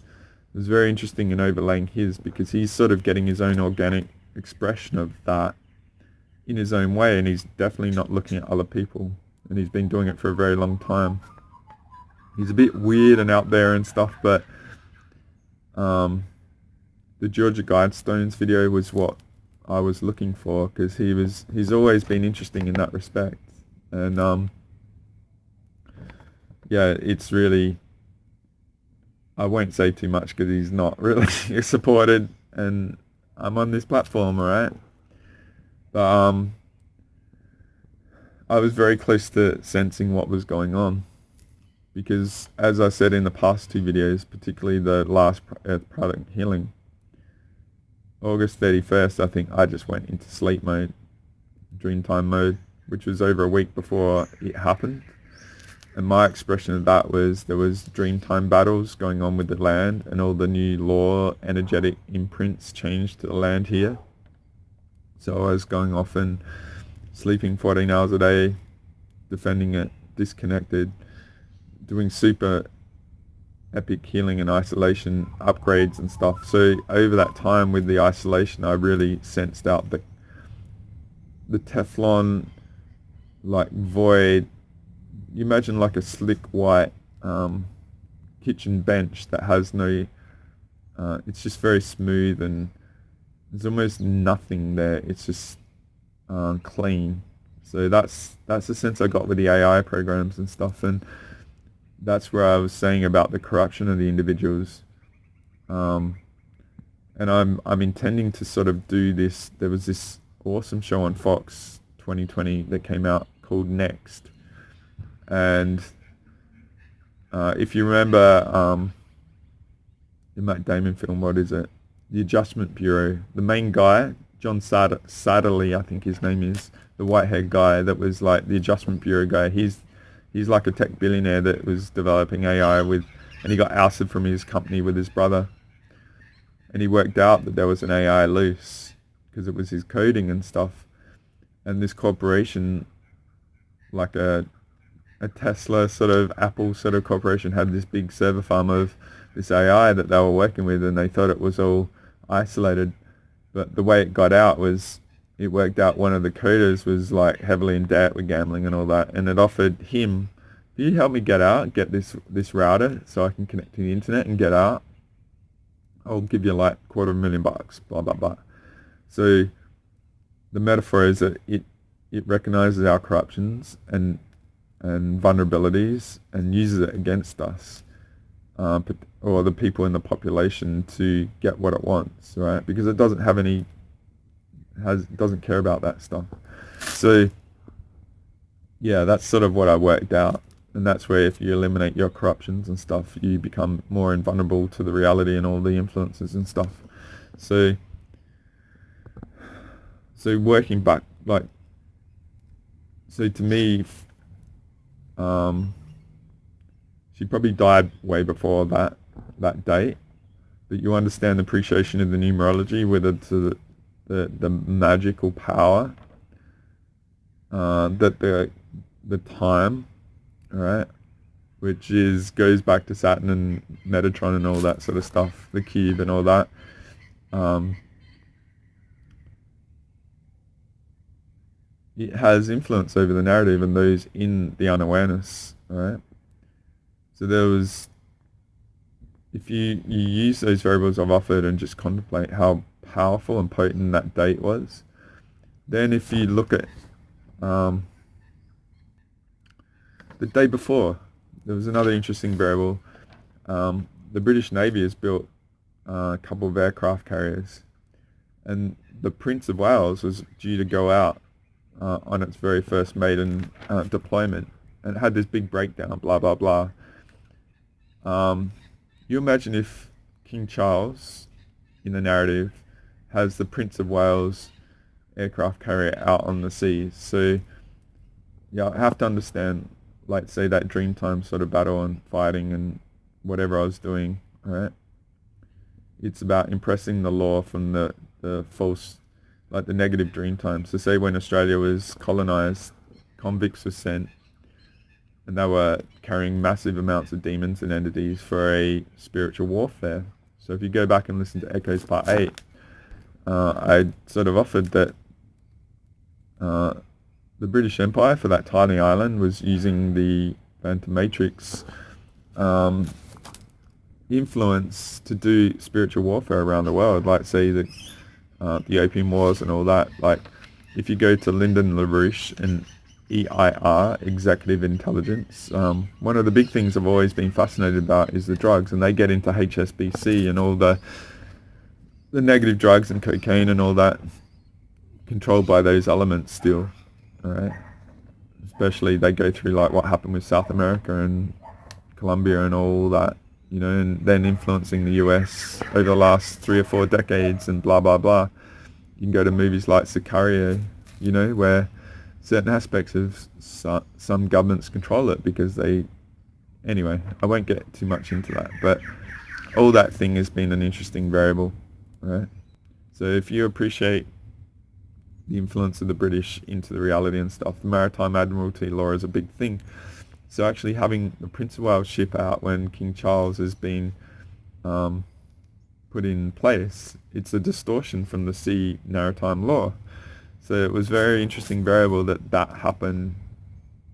was very interesting in overlaying his, because he's sort of getting his own organic expression of that in his own way, and he's definitely not looking at other people, and he's been doing it for a very long time. He's a bit weird and out there and stuff, but the Georgia Guidestones video was what I was looking for, because he's always been interesting in that respect. And yeah, it's really, I won't say too much because he's not really supported, and I'm on this platform, alright? But I was very close to sensing what was going on, because as I said in the past 2 videos, particularly the last Earth Product Healing, August 31st, I think I just went into sleep mode, dreamtime mode, which was over a week before it happened. And my expression of that was there was dreamtime battles going on with the land, and all the new law energetic imprints changed to the land here. So I was going off and sleeping 14 hours a day, defending it, disconnected, doing super epic healing and isolation upgrades and stuff. So over that time with the isolation, I really sensed out the Teflon, like void. You imagine like a slick white kitchen bench that has no, it's just very smooth, and there's almost nothing there. It's just clean. So that's the sense I got with the AI programs and stuff, and that's where I was saying about the corruption of the individuals. And I'm intending to sort of do this. There was this awesome show on Fox 2020 that came out called Next, and if you remember the Matt Damon film, what is it? The Adjustment Bureau. The main guy, John Satterley, I think his name is, the white-haired guy that was like the Adjustment Bureau guy. He's like a tech billionaire that was developing AI with, and he got ousted from his company with his brother. And he worked out that there was an AI loose because it was his coding and stuff. And this corporation, like a Tesla sort of, Apple sort of corporation, had this big server farm of this AI that they were working with, and they thought it was all isolated. But the way it got out was, it worked out one of the coders was like heavily in debt with gambling and all that, and it offered him, "Can you help me get this router so I can connect to the internet and get out? I'll give you like $250,000, blah blah blah." So the metaphor is that it recognizes our corruptions and vulnerabilities and uses it against us, or the people in the population, to get what it wants, right? Because it doesn't have any, doesn't care about that stuff. So yeah, that's sort of what I worked out, and that's where if you eliminate your corruptions and stuff, you become more invulnerable to the reality and all the influences and stuff. So working back, like, so to me, she probably died way before that date, but you understand the appreciation of the numerology with it, to the magical power that the time, right, which goes back to Saturn and Metatron and all that sort of stuff, the cube and all that. It has influence over the narrative and those in the unawareness, right? So there was, if you use those variables I've offered and just contemplate how powerful and potent that date was, then if you look at the day before, there was another interesting variable. The British Navy has built a couple of aircraft carriers, and the Prince of Wales was due to go out on its very first maiden deployment, and it had this big breakdown, blah blah blah. You imagine if King Charles in the narrative has the Prince of Wales aircraft carrier out on the seas. So yeah, I have to understand, like, say that Dreamtime sort of battle and fighting and whatever I was doing, right? It's about impressing the law from the false, like the negative Dreamtime. So say when Australia was colonized, convicts were sent, and they were carrying massive amounts of demons and entities for a spiritual warfare. So if you go back and listen to Echoes Part 8, I sort of offered that the British Empire for that tiny island was using the Phantom Matrix influence to do spiritual warfare around the world, like say the Opium Wars and all that. Like if you go to Lyndon LaRouche and EIR, Executive Intelligence, one of the big things I've always been fascinated about is the drugs, and they get into HSBC and all the negative drugs and cocaine and all that, controlled by those elements still, all right? Especially they go through like what happened with South America and Colombia and all that, you know, and then influencing the US over the last 3 or 4 decades and blah, blah, blah. You can go to movies like Sicario, you know, where certain aspects of some governments control it because they... Anyway, I won't get too much into that, but all that thing has been an interesting variable, right? So if you appreciate the influence of the British into the reality and stuff, the Maritime Admiralty law is a big thing. So actually having the Prince of Wales ship out when King Charles has been put in place, it's a distortion from the sea maritime law. So it was very interesting variable that happened,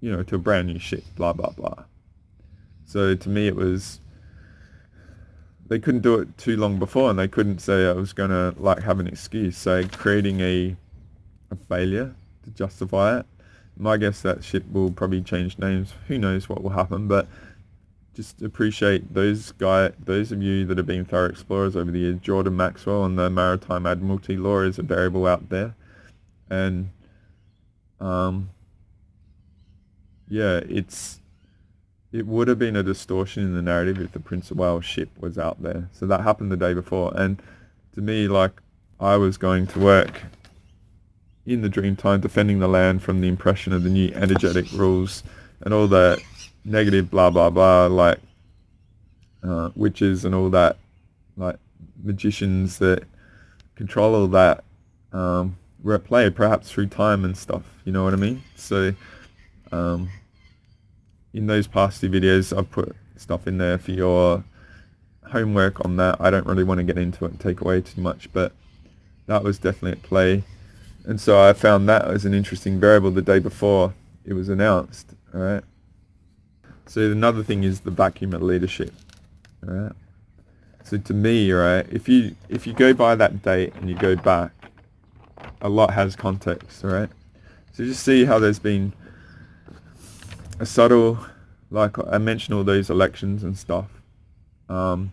you know, to a brand new ship, blah, blah, blah. So to me it was, they couldn't do it too long before, and they couldn't say I was going to like have an excuse. So creating a failure to justify it. My guess that ship will probably change names. Who knows what will happen, but just appreciate those of you that have been thorough explorers over the years. Jordan Maxwell and the Maritime Admiralty law is a variable out there. And yeah, it would have been a distortion in the narrative if the Prince of Wales ship was out there. So that happened the day before, and to me, like, I was going to work in the Dreamtime defending the land from the impression of the new energetic rules and all that negative blah blah blah, like witches and all that, like magicians that control all that, were at play perhaps through time and stuff, you know what I mean? So in those past 2 videos I've put stuff in there for your homework on that. I don't really want to get into it and take away too much, but that was definitely at play. And so I found that as an interesting variable the day before it was announced, all right? So another thing is the vacuum of leadership, all right? So to me, right, if you go by that date and you go back, a lot has context, all right? So just see how there's been a subtle, like I mentioned all those elections and stuff. The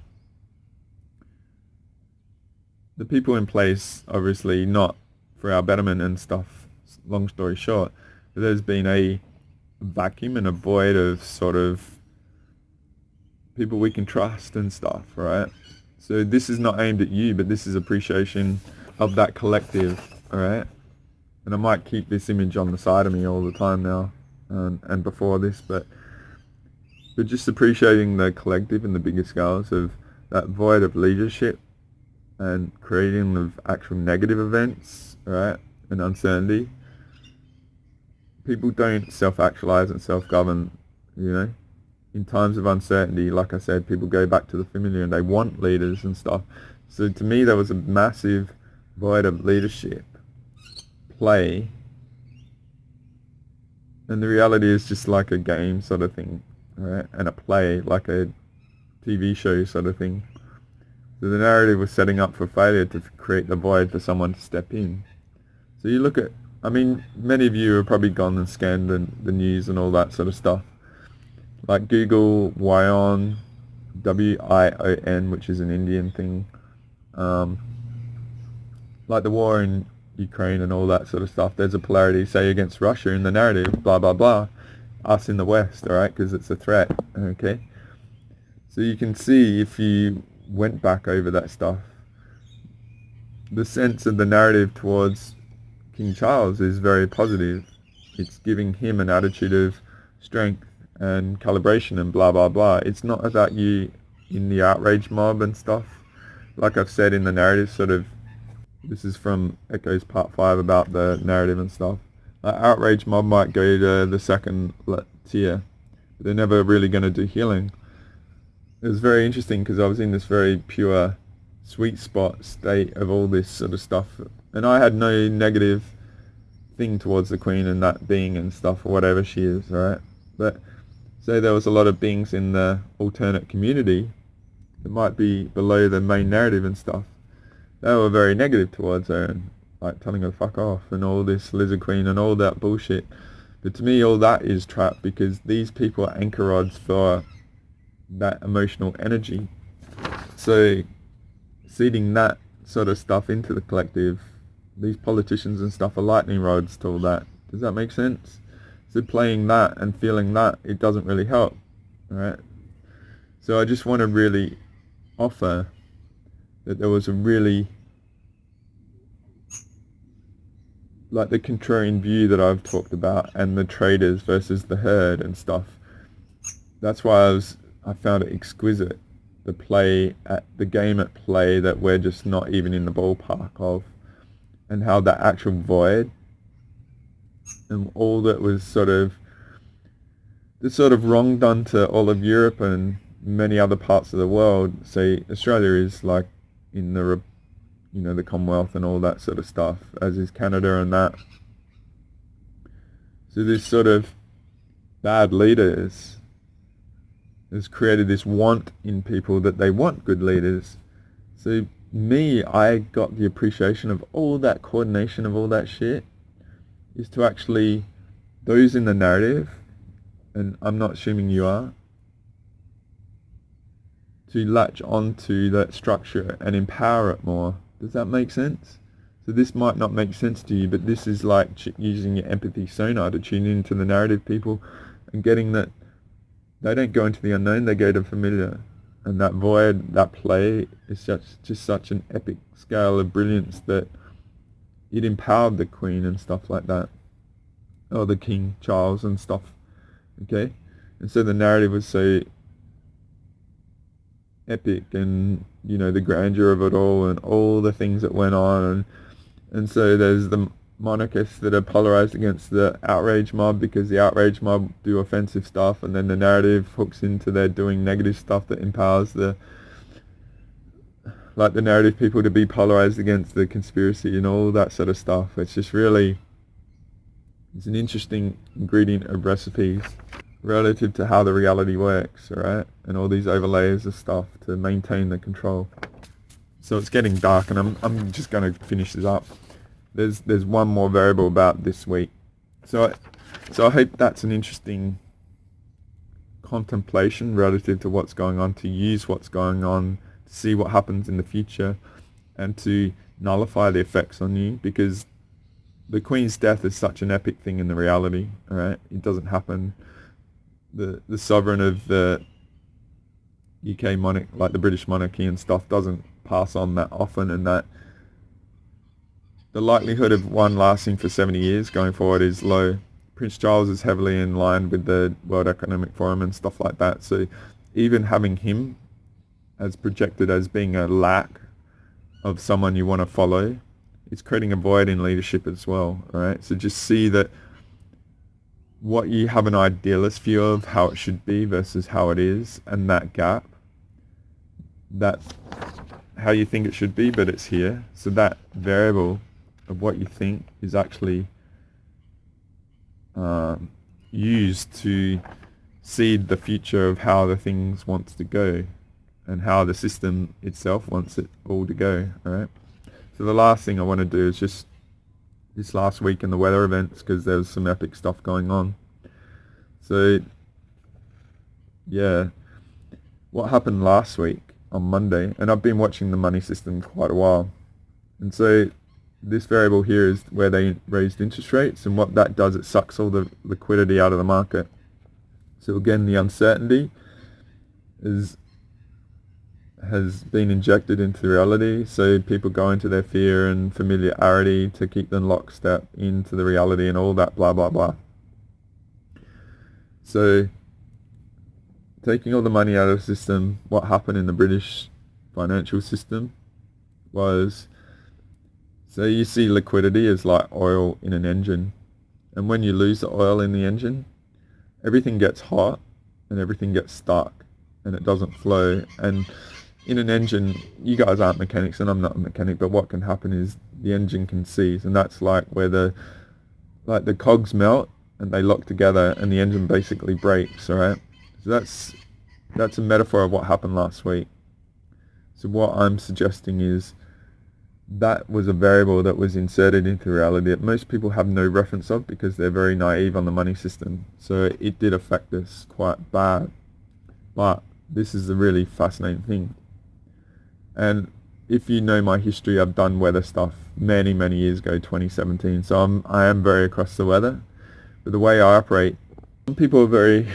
people in place, obviously not for our betterment and stuff, long story short, but there's been a vacuum and a void of sort of people we can trust and stuff, right? So this is not aimed at you, but this is appreciation of that collective, all right? And I might keep this image on the side of me all the time now, and before this, but just appreciating the collective and the bigger scales of that void of leadership and creating of actual negative events, right, and uncertainty. People don't self-actualize and self-govern, you know. In times of uncertainty, like I said, people go back to the familiar and they want leaders and stuff. So to me, there was a massive void of leadership, play, and the reality is just like a game sort of thing, right, and a play, like a TV show sort of thing. So the narrative was setting up for failure to create the void for someone to step in. So you look at, I mean, many of you have probably gone and scanned the news and all that sort of stuff. Like Google Wion, W-I-O-N, which is an Indian thing. Like the war in Ukraine and all that sort of stuff. There's a polarity, say, against Russia in the narrative, blah, blah, blah. Us in the West, all right, because it's a threat, okay? So you can see, if you went back over that stuff, the sense of the narrative towards King Charles is very positive. It's giving him an attitude of strength and calibration and blah blah blah. It's not about you in the outrage mob and stuff. Like I've said in the narrative, sort of, this is from Echoes Part 5 about the narrative and stuff. Outrage mob might go to the second tier, but they're never really going to do healing. It was very interesting because I was in this very pure sweet spot state of all this sort of stuff, and I had no negative thing towards the Queen and that being and stuff, or whatever she is, right? But say there was a lot of beings in the alternate community that might be below the main narrative and stuff, they were very negative towards her and like telling her to fuck off and all this lizard queen and all that bullshit. But to me, all that is trap, because these people are anchor rods for that emotional energy. So seeding that sort of stuff into the collective, these politicians and stuff are lightning rods to all that. Does that make sense? So playing that and feeling that, it doesn't really help, right? So I just want to really offer that there was a really, like the contrarian view that I've talked about, and the traders versus the herd and stuff. That's why I found it exquisite, the game at play that we're just not even in the ballpark of, and how that actual void and all that was the sort of wrong done to all of Europe and many other parts of the world. Say Australia is like in the the Commonwealth and all that sort of stuff, as is Canada and that. So this sort of bad leaders has created this want in people that they want good leaders. So I got the appreciation of all that coordination of all that shit is to actually, those in the narrative, and I'm not assuming you are, to latch onto that structure and empower it more. Does that make sense? So this might not make sense to you, but this is like using your empathy sonar to tune into the narrative people and getting that they don't go into the unknown, they go to familiar. And that void, that play is just such an epic scale of brilliance that it empowered the Queen and stuff like that. Or the King Charles and stuff. Okay? And so the narrative was so epic, and the grandeur of it all and all the things that went on, and so there's the monarchists that are polarized against the outrage mob because the outrage mob do offensive stuff, and then the narrative hooks into their doing negative stuff that empowers the narrative people to be polarized against the conspiracy and all that sort of stuff. It's just really, it's an interesting ingredient of recipes relative to how the reality works, right? And all these overlays of stuff to maintain the control. So it's getting dark, and I'm just going to finish this up. There's one more variable about this week. So I hope that's an interesting contemplation relative to what's going on, to use what's going on, to see what happens in the future, and to nullify the effects on you, because the Queen's death is such an epic thing in the reality, all right? It doesn't happen. The sovereign of the UK monarch, like the British monarchy and stuff, doesn't pass on that often, and that the likelihood of one lasting for 70 years going forward is low. Prince Charles is heavily in line with the World Economic Forum and stuff like that, so even having him as projected as being a lack of someone you want to follow, it's creating a void in leadership as well, alright? So just see that what you have an idealist view of how it should be versus how it is, and that gap, that how you think it should be, but it's here. So that variable of what you think is actually used to seed the future of how the things wants to go and how the system itself wants it all to go, alright? So the last thing I want to do is just this last week in the weather events, because there was some epic stuff going on. So yeah, what happened last week on Monday, and I've been watching the money system quite a while, and so this variable here is where they raised interest rates, and what that does, it sucks all the liquidity out of the market. So again, the uncertainty has been injected into reality, so people go into their fear and familiarity to keep them lockstep into the reality and all that blah blah blah. So taking all the money out of the system, what happened in the British financial system was, so you see liquidity as like oil in an engine, and when you lose the oil in the engine, everything gets hot and everything gets stuck and it doesn't flow. And in an engine, you guys aren't mechanics and I'm not a mechanic, but what can happen is the engine can seize, and that's like where the cogs melt and they lock together and the engine basically breaks, alright? So that's a metaphor of what happened last week. So what I'm suggesting is that was a variable that was inserted into reality that most people have no reference of because they're very naive on the money system. So it did affect us quite bad. But this is a really fascinating thing. And if you know my history, I've done weather stuff many, many years ago, 2017. So I am very across the weather. But the way I operate, some people are very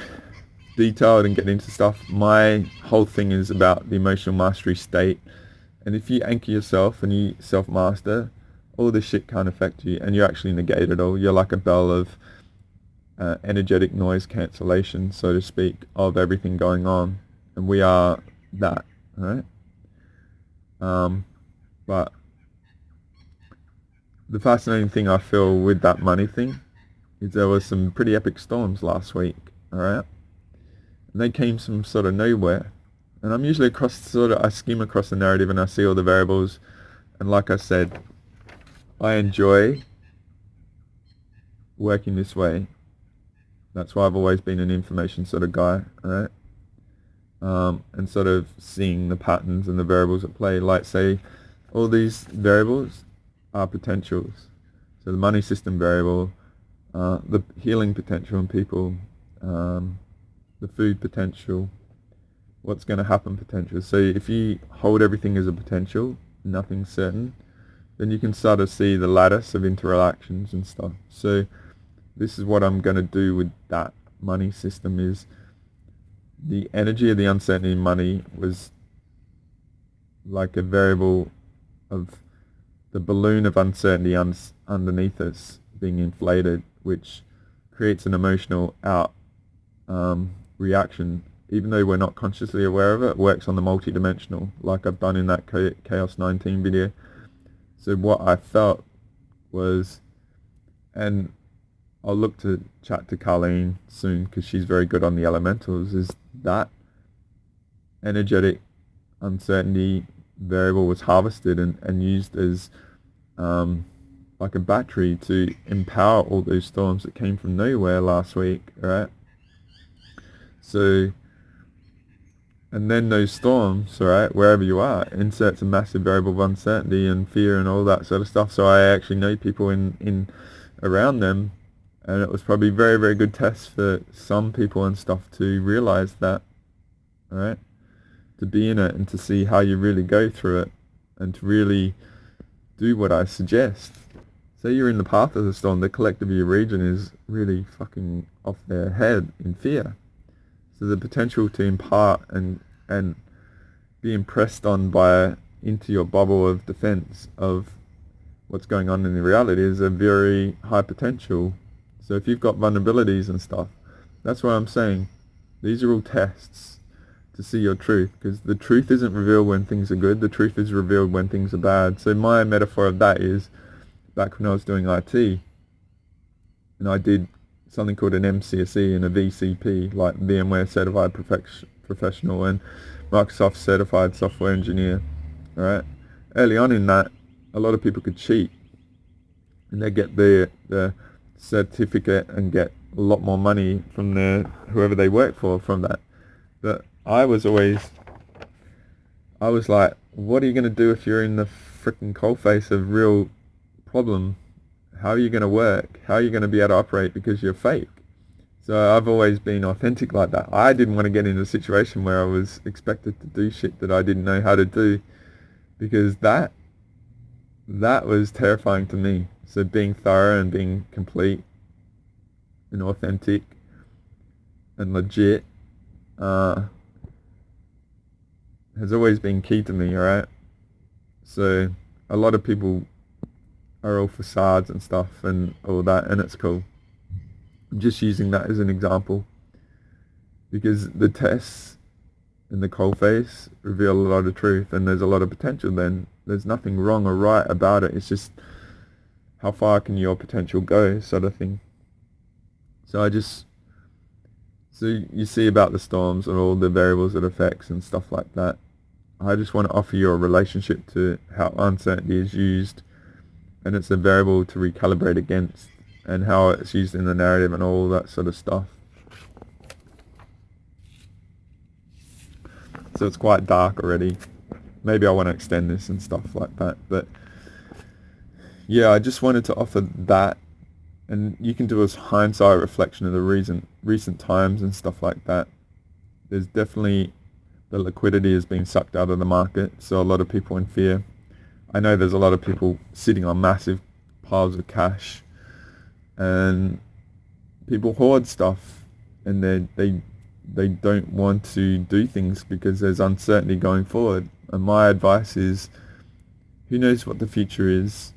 detailed and get into stuff. My whole thing is about the emotional mastery state. And if you anchor yourself and you self-master, all this shit can't affect you, and you actually negate it all. You're like a bell of energetic noise cancellation, so to speak, of everything going on. And we are that, right? But the fascinating thing I feel with that money thing is there was some pretty epic storms last week, alright? And they came from sort of nowhere. And I'm usually I skim across the narrative and I see all the variables. And like I said, I enjoy working this way. That's why I've always been an information sort of guy, right? And sort of seeing the patterns and the variables at play. Like say, all these variables are potentials. So the money system variable, the healing potential in people, the food potential, what's going to happen potential. So if you hold everything as a potential, nothing's certain, then you can start to see the lattice of interactions and stuff. So this is what I'm going to do with that money system is the energy of the uncertainty in money was like a variable of the balloon of uncertainty underneath us being inflated, which creates an emotional reaction. Even though we're not consciously aware of it, it works on the multi-dimensional, like I've done in that Chaos 19 video. So what I felt was, and I'll look to chat to Colleen soon because she's very good on the elementals, is that energetic uncertainty variable was harvested and used as like a battery to empower all those storms that came from nowhere last week, right? So, and then those storms, right, wherever you are, inserts a massive variable of uncertainty and fear and all that sort of stuff. So I actually know people in around them, and it was probably very, very good test for some people and stuff to realize that, right, to be in it and to see how you really go through it and to really do what I suggest. Say you're in the path of the storm, the collective of your region is really fucking off their head in fear. So the potential to impart and be impressed on into your bubble of defense of what's going on in the reality is a very high potential. So if you've got vulnerabilities and stuff, that's what I'm saying. These are all tests to see your truth, because the truth isn't revealed when things are good. The truth is revealed when things are bad. So my metaphor of that is back when I was doing IT, and I did something called an MCSE and a VCP, like VMware Certified Professional and Microsoft Certified Software Engineer, right? Early on in that, a lot of people could cheat, and they get the certificate and get a lot more money from whoever they work for from that. But I was like, what are you going to do if you're in the freaking coalface of real problem? How are you going to work? How are you going to be able to operate because you're fake? So I've always been authentic like that. I didn't want to get into a situation where I was expected to do shit that I didn't know how to do, because that was terrifying to me. So being thorough and being complete and authentic and legit has always been key to me, alright? So a lot of people are all facades and stuff and all that, and it's cool. I'm just using that as an example because the tests in the coalface reveal a lot of truth, and there's a lot of potential. Then there's nothing wrong or right about it. It's just how far can your potential go, sort of thing. So you see about the storms and all the variables it affects and stuff like that. I just want to offer you a relationship to how uncertainty is used, and it's a variable to recalibrate against, and how it's used in the narrative and all that sort of stuff. So it's quite dark already. maybe I want to extend this and stuff like that. But yeah, I just wanted to offer that, and you can do a hindsight reflection of the recent times and stuff like that. There's definitely, the liquidity has been sucked out of the market, so a lot of people in fear. I know there's a lot of people sitting on massive piles of cash, and people hoard stuff, and they don't want to do things because there's uncertainty going forward. And my advice is, who knows what the future is?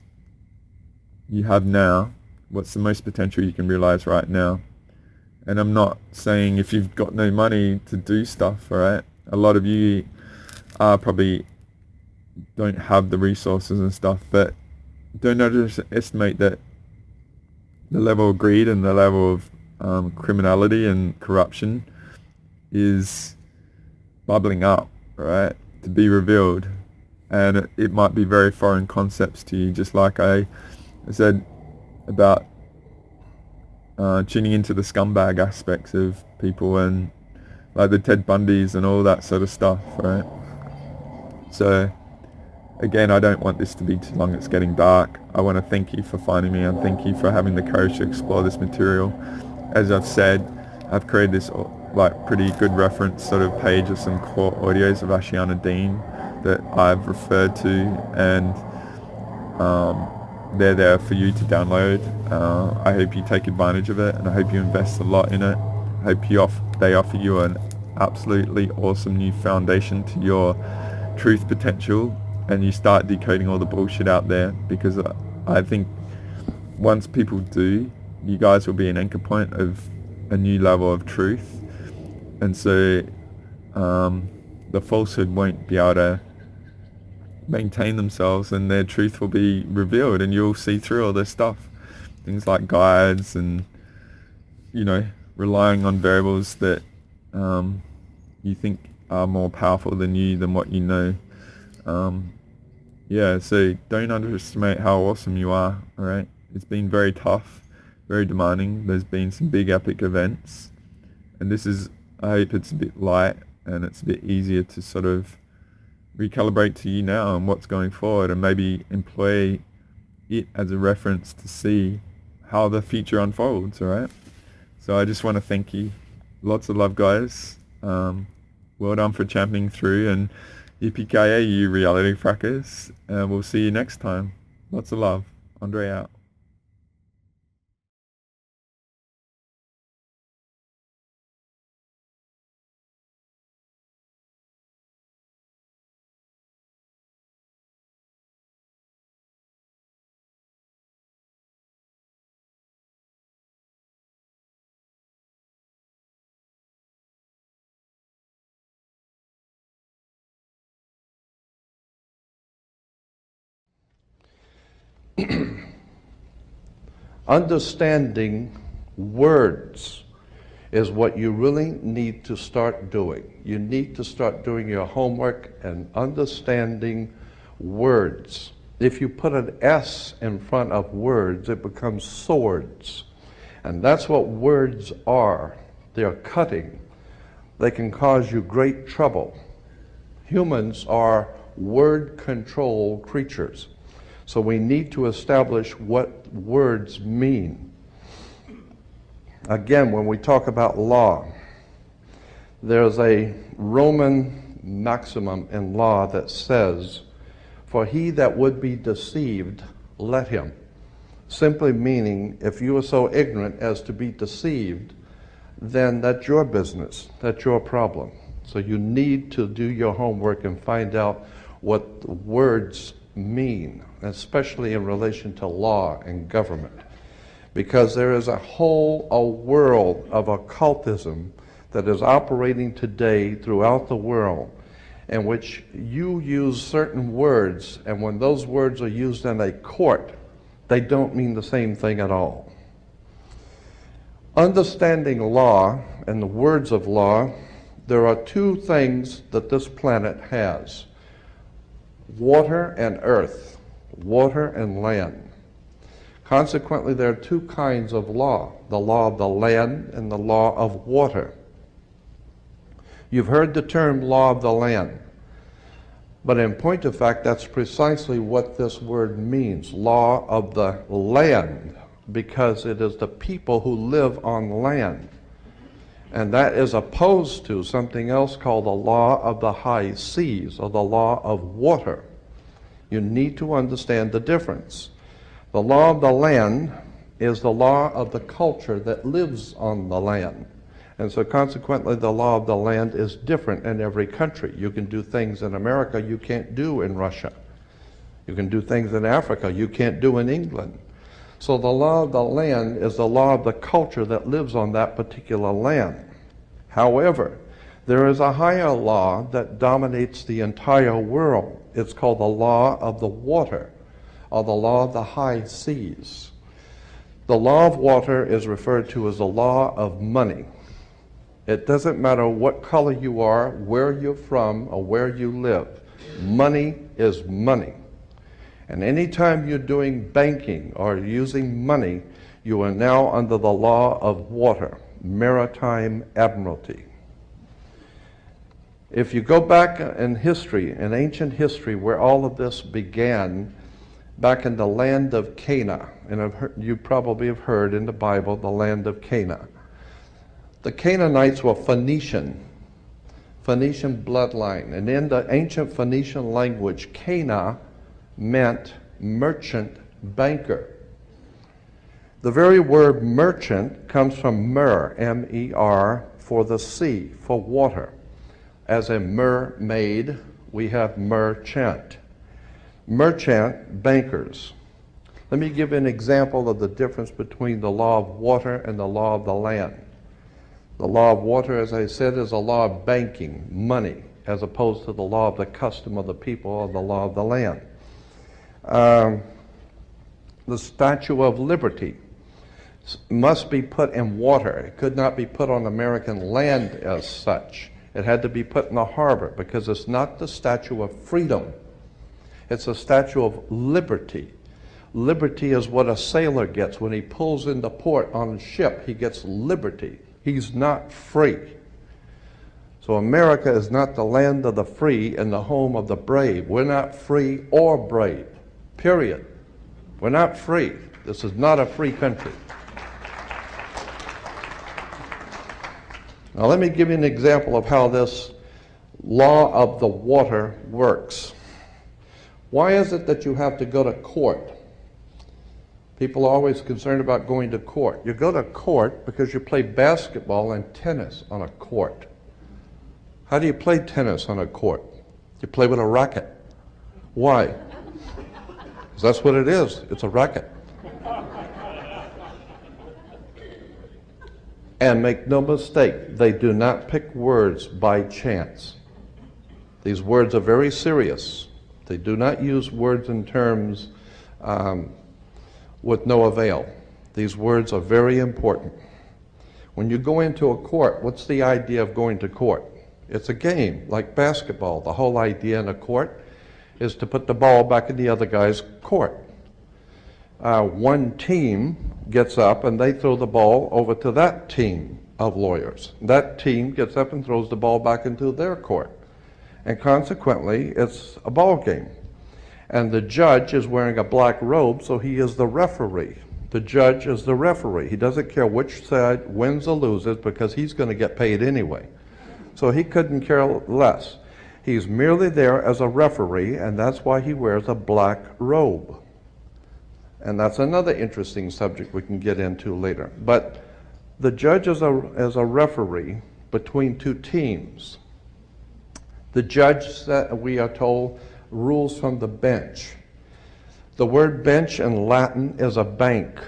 You have now. What's the most potential you can realize right now? And I'm not saying if you've got no money to do stuff, right? A lot of you probably don't have the resources and stuff, but don't underestimate that the level of greed and the level of criminality and corruption is bubbling up, right, to be revealed. And it might be very foreign concepts to you, just like I said about tuning into the scumbag aspects of people, and like the Ted Bundys and all that sort of stuff, right? So again, I don't want this to be too long. It's getting dark. I want to thank you for finding me, and thank you for having the courage to explore this material. As I've said, I've created this like pretty good reference sort of page of some core audios of AshayanaDeane that I've referred to, and they're there for you to download. I hope you take advantage of it, and I hope you invest a lot in it. I hope they offer you an absolutely awesome new foundation to your truth potential, and you start decoding all the bullshit out there, because I think once people do, you guys will be an anchor point of a new level of truth, and so the falsehood won't be able to maintain themselves, and their truth will be revealed, and you'll see through all this stuff, things like guides and, you know, relying on variables that you think are more powerful than what you know. Yeah, so don't underestimate how awesome you are, alright? It's been very tough, very demanding. There's been some big epic events, and this is, I hope it's a bit light and it's a bit easier to sort of recalibrate to you now and what's going forward, and maybe employ it as a reference to see how the future unfolds, alright? So I just want to thank you. Lots of love, guys. Well done for championing through, and yippee-ki-yay, you reality frackers. We'll see you next time. Lots of love. Andre out. Understanding words is what you really need to start doing. You need to start doing your homework and understanding words. If you put an S in front of words, it becomes swords. And that's what words are. They're cutting. They can cause you great trouble. Humans are word-controlled creatures. So we need to establish what words mean. Again, when we talk about law, there's a Roman maximum in law that says, "For he that would be deceived, let him." Simply meaning, if you are so ignorant as to be deceived, then that's your business, that's your problem. So you need to do your homework and find out what words mean, especially in relation to law and government, because there is a world of occultism that is operating today throughout the world, in which you use certain words, and when those words are used in a court, they don't mean the same thing at all. Understanding law and the words of law, there are two things that this planet has: water and earth, water and land. Consequently, there are two kinds of law: the law of the land and the law of water. You've heard the term law of the land. But in point of fact, that's precisely what this word means, law of the land, because it is the people who live on land. And that is opposed to something else called the law of the high seas, or the law of water. You need to understand the difference. The law of the land is the law of the culture that lives on the land. And so consequently, the law of the land is different in every country. You can do things in America you can't do in Russia. You can do things in Africa you can't do in England. So the law of the land is the law of the culture that lives on that particular land. However, there is a higher law that dominates the entire world. It's called the law of the water, or the law of the high seas. The law of water is referred to as the law of money. It doesn't matter what color you are, where you're from, or where you live. Money is money. And anytime you're doing banking or using money, you are now under the law of water, maritime admiralty. If you go back in history, in ancient history, where all of this began, back in the land of Canaan, and you probably have heard in the Bible, the land of Canaan. The Canaanites were Phoenician bloodline, and in the ancient Phoenician language, Cana meant merchant banker. The very word merchant comes from mer, M-E-R, for the sea, for water. As a mermaid, we have merchant. Merchant bankers. Let me give an example of the difference between the law of water and the law of the land. The law of water, as I said, is a law of banking, money, as opposed to the law of the custom of the people or the law of the land. The Statue of Liberty must be put in water. It could not be put on American land as such. It had to be put in the harbor because it's not the Statue of Freedom. It's a statue of liberty. Liberty is what a sailor gets when he pulls into port on a ship. He gets liberty. He's not free. So America is not the land of the free and the home of the brave. We're not free or brave, period. We're not free. This is not a free country. Now let me give you an example of how this law of the water works. Why is it that you have to go to court? People are always concerned about going to court. You go to court because you play basketball and tennis on a court. How do you play tennis on a court? You play with a racket. Why? Because that's what it is. It's a racket. And make no mistake, they do not pick words by chance. These words are very serious. They do not use words in terms with no avail. These words are very important. When you go into a court, what's the idea of going to court? It's a game, like basketball. The whole idea in a court is to put the ball back in the other guy's court. One team gets up and they throw the ball over to that team of lawyers. That team gets up and throws the ball back into their court. And consequently, it's a ball game. And the judge is wearing a black robe, so he is the referee. The judge is the referee. He doesn't care which side wins or loses because he's going to get paid anyway. So he couldn't care less. He's merely there as a referee, and that's why he wears a black robe. And that's another interesting subject we can get into later. But the judge is a referee between two teams. The judge, we are told, rules from the bench. The word bench in Latin is a bank.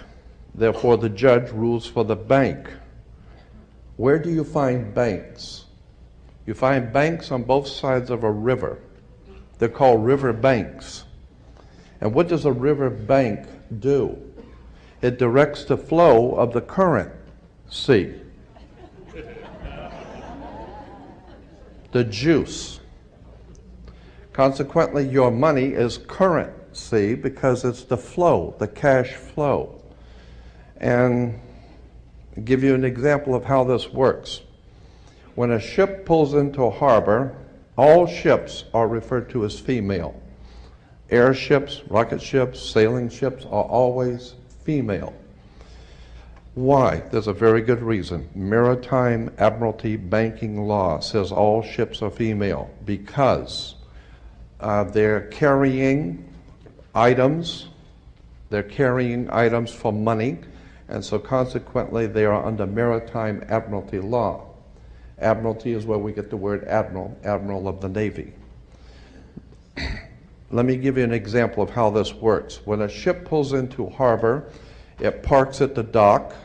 Therefore, the judge rules for the bank. Where do you find banks? You find banks on both sides of a river. They're called river banks. And what does a river bank do? It directs the flow of the current sea. The juice. Consequently, your money is currency because it's the flow, the cash flow. And I'll give you an example of how this works. When a ship pulls into a harbor, All ships are referred to as female. Airships, rocket ships, sailing ships are always female. Why? There's a very good reason. Maritime Admiralty Banking Law says all ships are female because they're carrying items for money, and so consequently they are under Maritime Admiralty Law. Admiralty is where we get the word admiral, admiral of the Navy. Let me give you an example of how this works. When a ship pulls into harbor, it parks at the dock,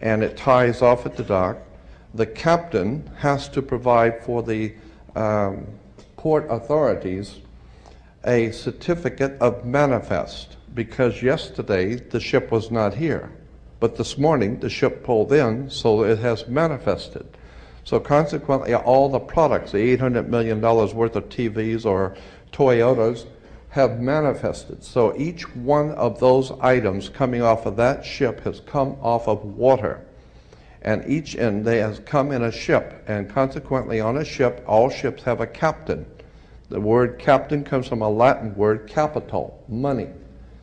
and it ties off at the dock. The captain has to provide for the port authorities a certificate of manifest, because yesterday the ship was not here, but this morning the ship pulled in, so it has manifested. So consequently, all the products, the $800 million worth of TVs or Toyotas, have manifested. So each one of those items coming off of that ship has come off of water. And they has come in a ship. And consequently, on a ship, all ships have a captain. The word captain comes from a Latin word capital, money.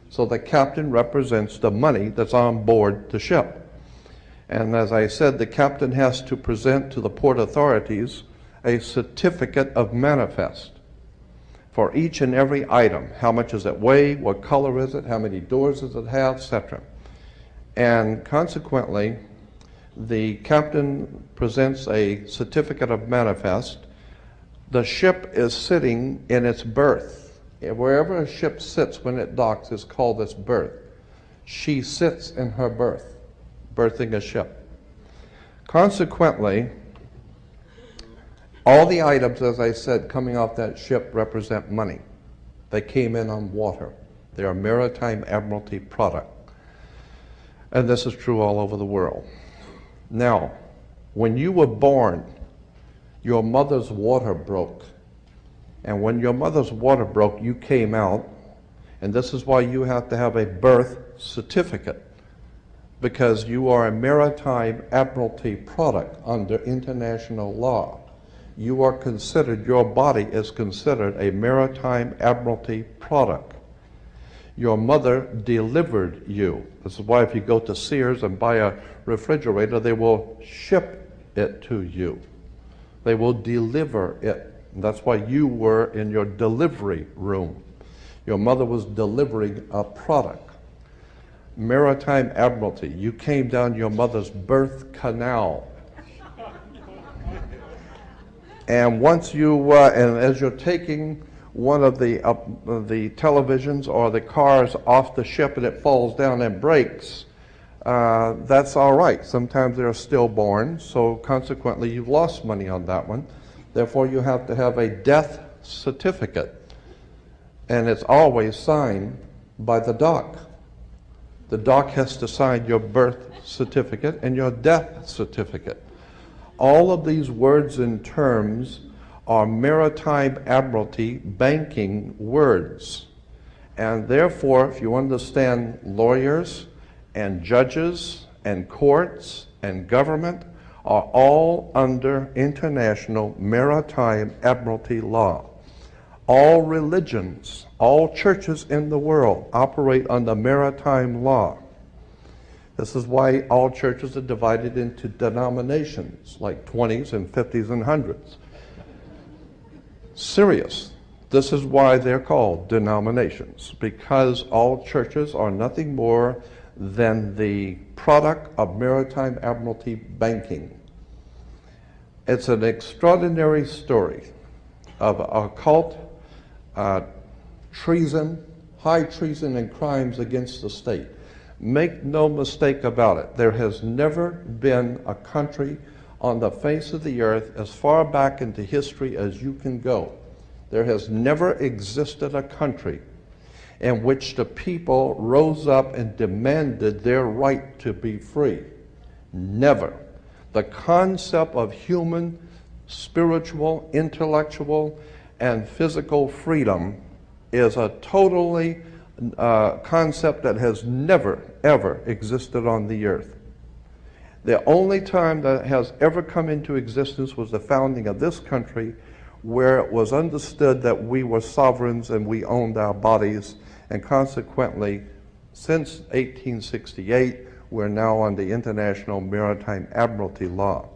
So the captain represents the money that's on board the ship. And as I said, the captain has to present to the port authorities a certificate of manifest for each and every item. How much does it weigh? What color is it? How many doors does it have? Etc. And consequently, the captain presents a certificate of manifest. The ship is sitting in its berth. Wherever a ship sits when it docks is called its berth. She sits in her berth, berthing a ship. Consequently, all the items, as I said, coming off that ship represent money. They came in on water. They are Maritime Admiralty product. And this is true all over the world. Now, when you were born, your mother's water broke. And when your mother's water broke, you came out. And this is why you have to have a birth certificate, because you are a Maritime Admiralty product under international law. You are considered, your body is considered a Maritime Admiralty product. Your mother delivered you. This is why if you go to Sears and buy a refrigerator, they will ship it to you. They will deliver it. And that's why you were in your delivery room. Your mother was delivering a product. Maritime Admiralty, you came down your mother's birth canal. And once you, and as you're taking one of the televisions or the cars off the ship and it falls down and breaks, that's all right. Sometimes they're stillborn, so consequently you've lost money on that one. Therefore you have to have a death certificate, and it's always signed by the dock. The dock has to sign your birth certificate and your death certificate. All of these words and terms are Maritime Admiralty banking words. And therefore, if you understand lawyers and judges and courts and government are all under international Maritime Admiralty law. All religions, all churches in the world operate under maritime law. This is why all churches are divided into denominations, like 20s and 50s and 100s. Serious. This is why they're called denominations, because all churches are nothing more than the product of Maritime Admiralty banking. It's an extraordinary story of occult treason, high treason and crimes against the state. Make no mistake about it, there has never been a country on the face of the earth as far back into history as you can go. There has never existed a country in which the people rose up and demanded their right to be free. Never. The concept of human, spiritual, intellectual, and physical freedom is a totally concept that has never, ever existed on the earth. The only time that has ever come into existence was the founding of this country, where it was understood that we were sovereigns and we owned our bodies, and consequently, since 1868, we're now on the International Maritime Admiralty Law.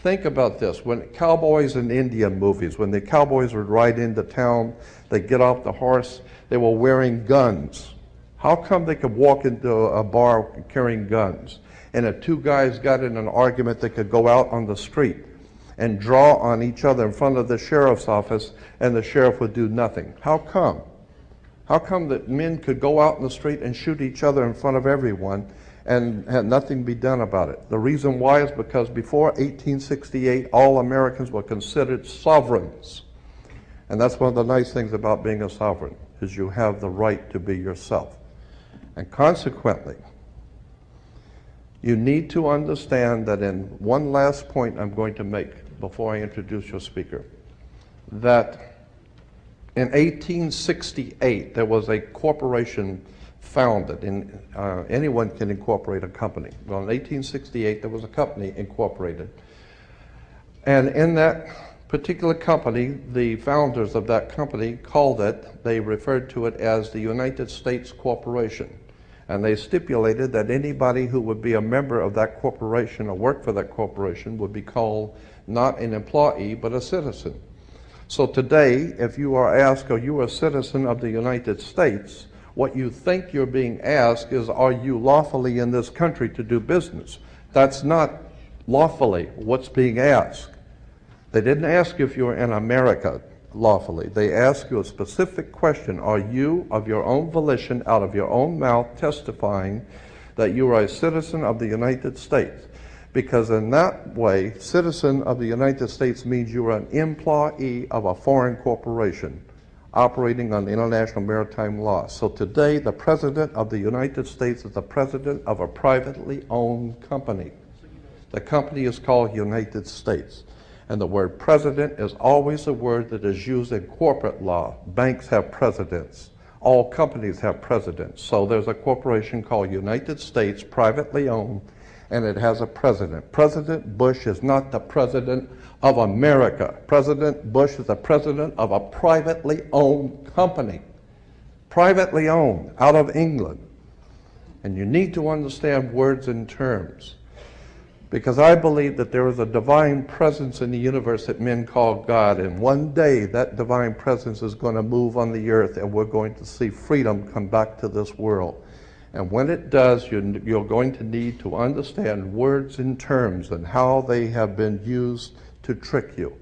Think about this. When cowboys in Indian movies, when the cowboys would ride into town, they'd get off the horse, they were wearing guns. How come they could walk into a bar carrying guns? And if two guys got in an argument, they could go out on the street and draw on each other in front of the sheriff's office, and the sheriff would do nothing. How come? How come that men could go out in the street and shoot each other in front of everyone and had nothing be done about it? The reason why is because before 1868, all Americans were considered sovereigns. And that's one of the nice things about being a sovereign, is you have the right to be yourself. And consequently, you need to understand that, in one last point I'm going to make before I introduce your speaker, that in 1868 there was a corporation founded. Anyone can incorporate a company. Well, in 1868 there was a company incorporated. And in that particular company, the founders of that company called it, they referred to it as the United States Corporation. And they stipulated that anybody who would be a member of that corporation or work for that corporation would be called not an employee, but a citizen. So today, if you are asked, are you a citizen of the United States, what you think you're being asked is, are you lawfully in this country to do business? That's not lawfully what's being asked. They didn't ask if you're in America lawfully. They ask you a specific question. Are you, of your own volition, out of your own mouth, testifying that you are a citizen of the United States? Because in that way, citizen of the United States means you are an employee of a foreign corporation operating on the international maritime law. So today, the President of the United States is the president of a privately owned company. The company is called United States. And the word president is always a word that is used in corporate law. Banks have presidents. All companies have presidents. So there's a corporation called United States, privately owned, and it has a president. President Bush is not the president of America. President Bush is the president of a privately owned company. Privately owned, out of England. And you need to understand words and terms, because I believe that there is a divine presence in the universe that men call God, and one day that divine presence is going to move on the earth, and we're going to see freedom come back to this world. And when it does, you're going to need to understand words and terms and how they have been used to trick you.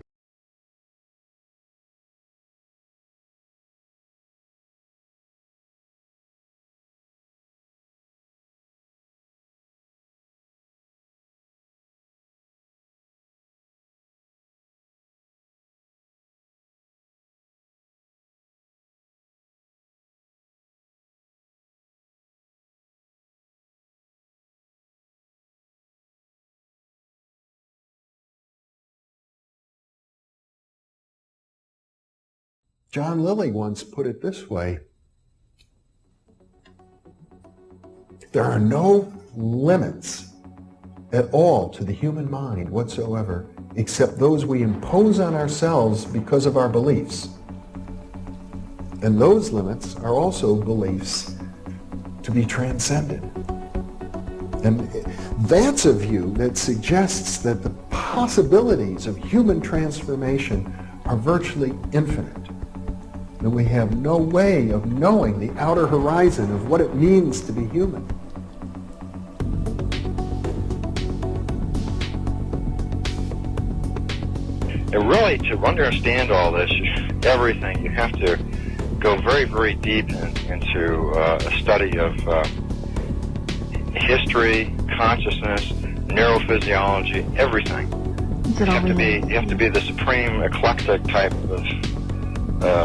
John Lilly once put it this way: there are no limits at all to the human mind whatsoever, except those we impose on ourselves because of our beliefs. And those limits are also beliefs to be transcended. And that's a view that suggests that the possibilities of human transformation are virtually infinite. And we have no way of knowing the outer horizon of what it means to be human. And really, to understand all this, everything, you have to go very, very deep into a study of history, consciousness, neurophysiology, everything. You have to be the supreme eclectic type of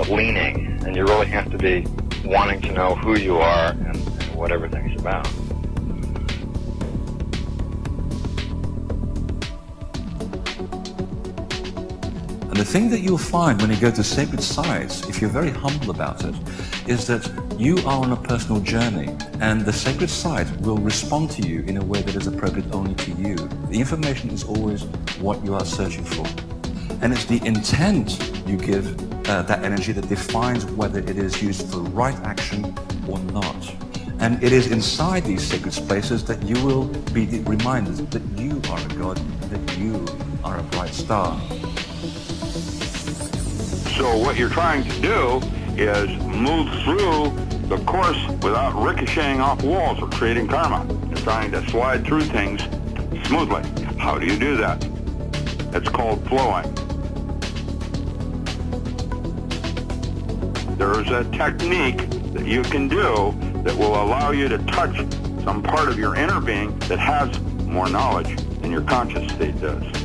leaning, and you really have to be wanting to know who you are and what everything's about. And the thing that you'll find when you go to sacred sites, if you're very humble about it, is that you are on a personal journey, and the sacred site will respond to you in a way that is appropriate only to you. The information is always what you are searching for. And it's the intent You give that energy that defines whether it is used for right action or not. And it is inside these sacred spaces that you will be reminded that you are a god, that you are a bright star. So what you're trying to do is move through the course without ricocheting off walls or creating karma. You're trying to slide through things smoothly. How do you do that? It's called flowing. There's a technique that you can do that will allow you to touch some part of your inner being that has more knowledge than your conscious state does.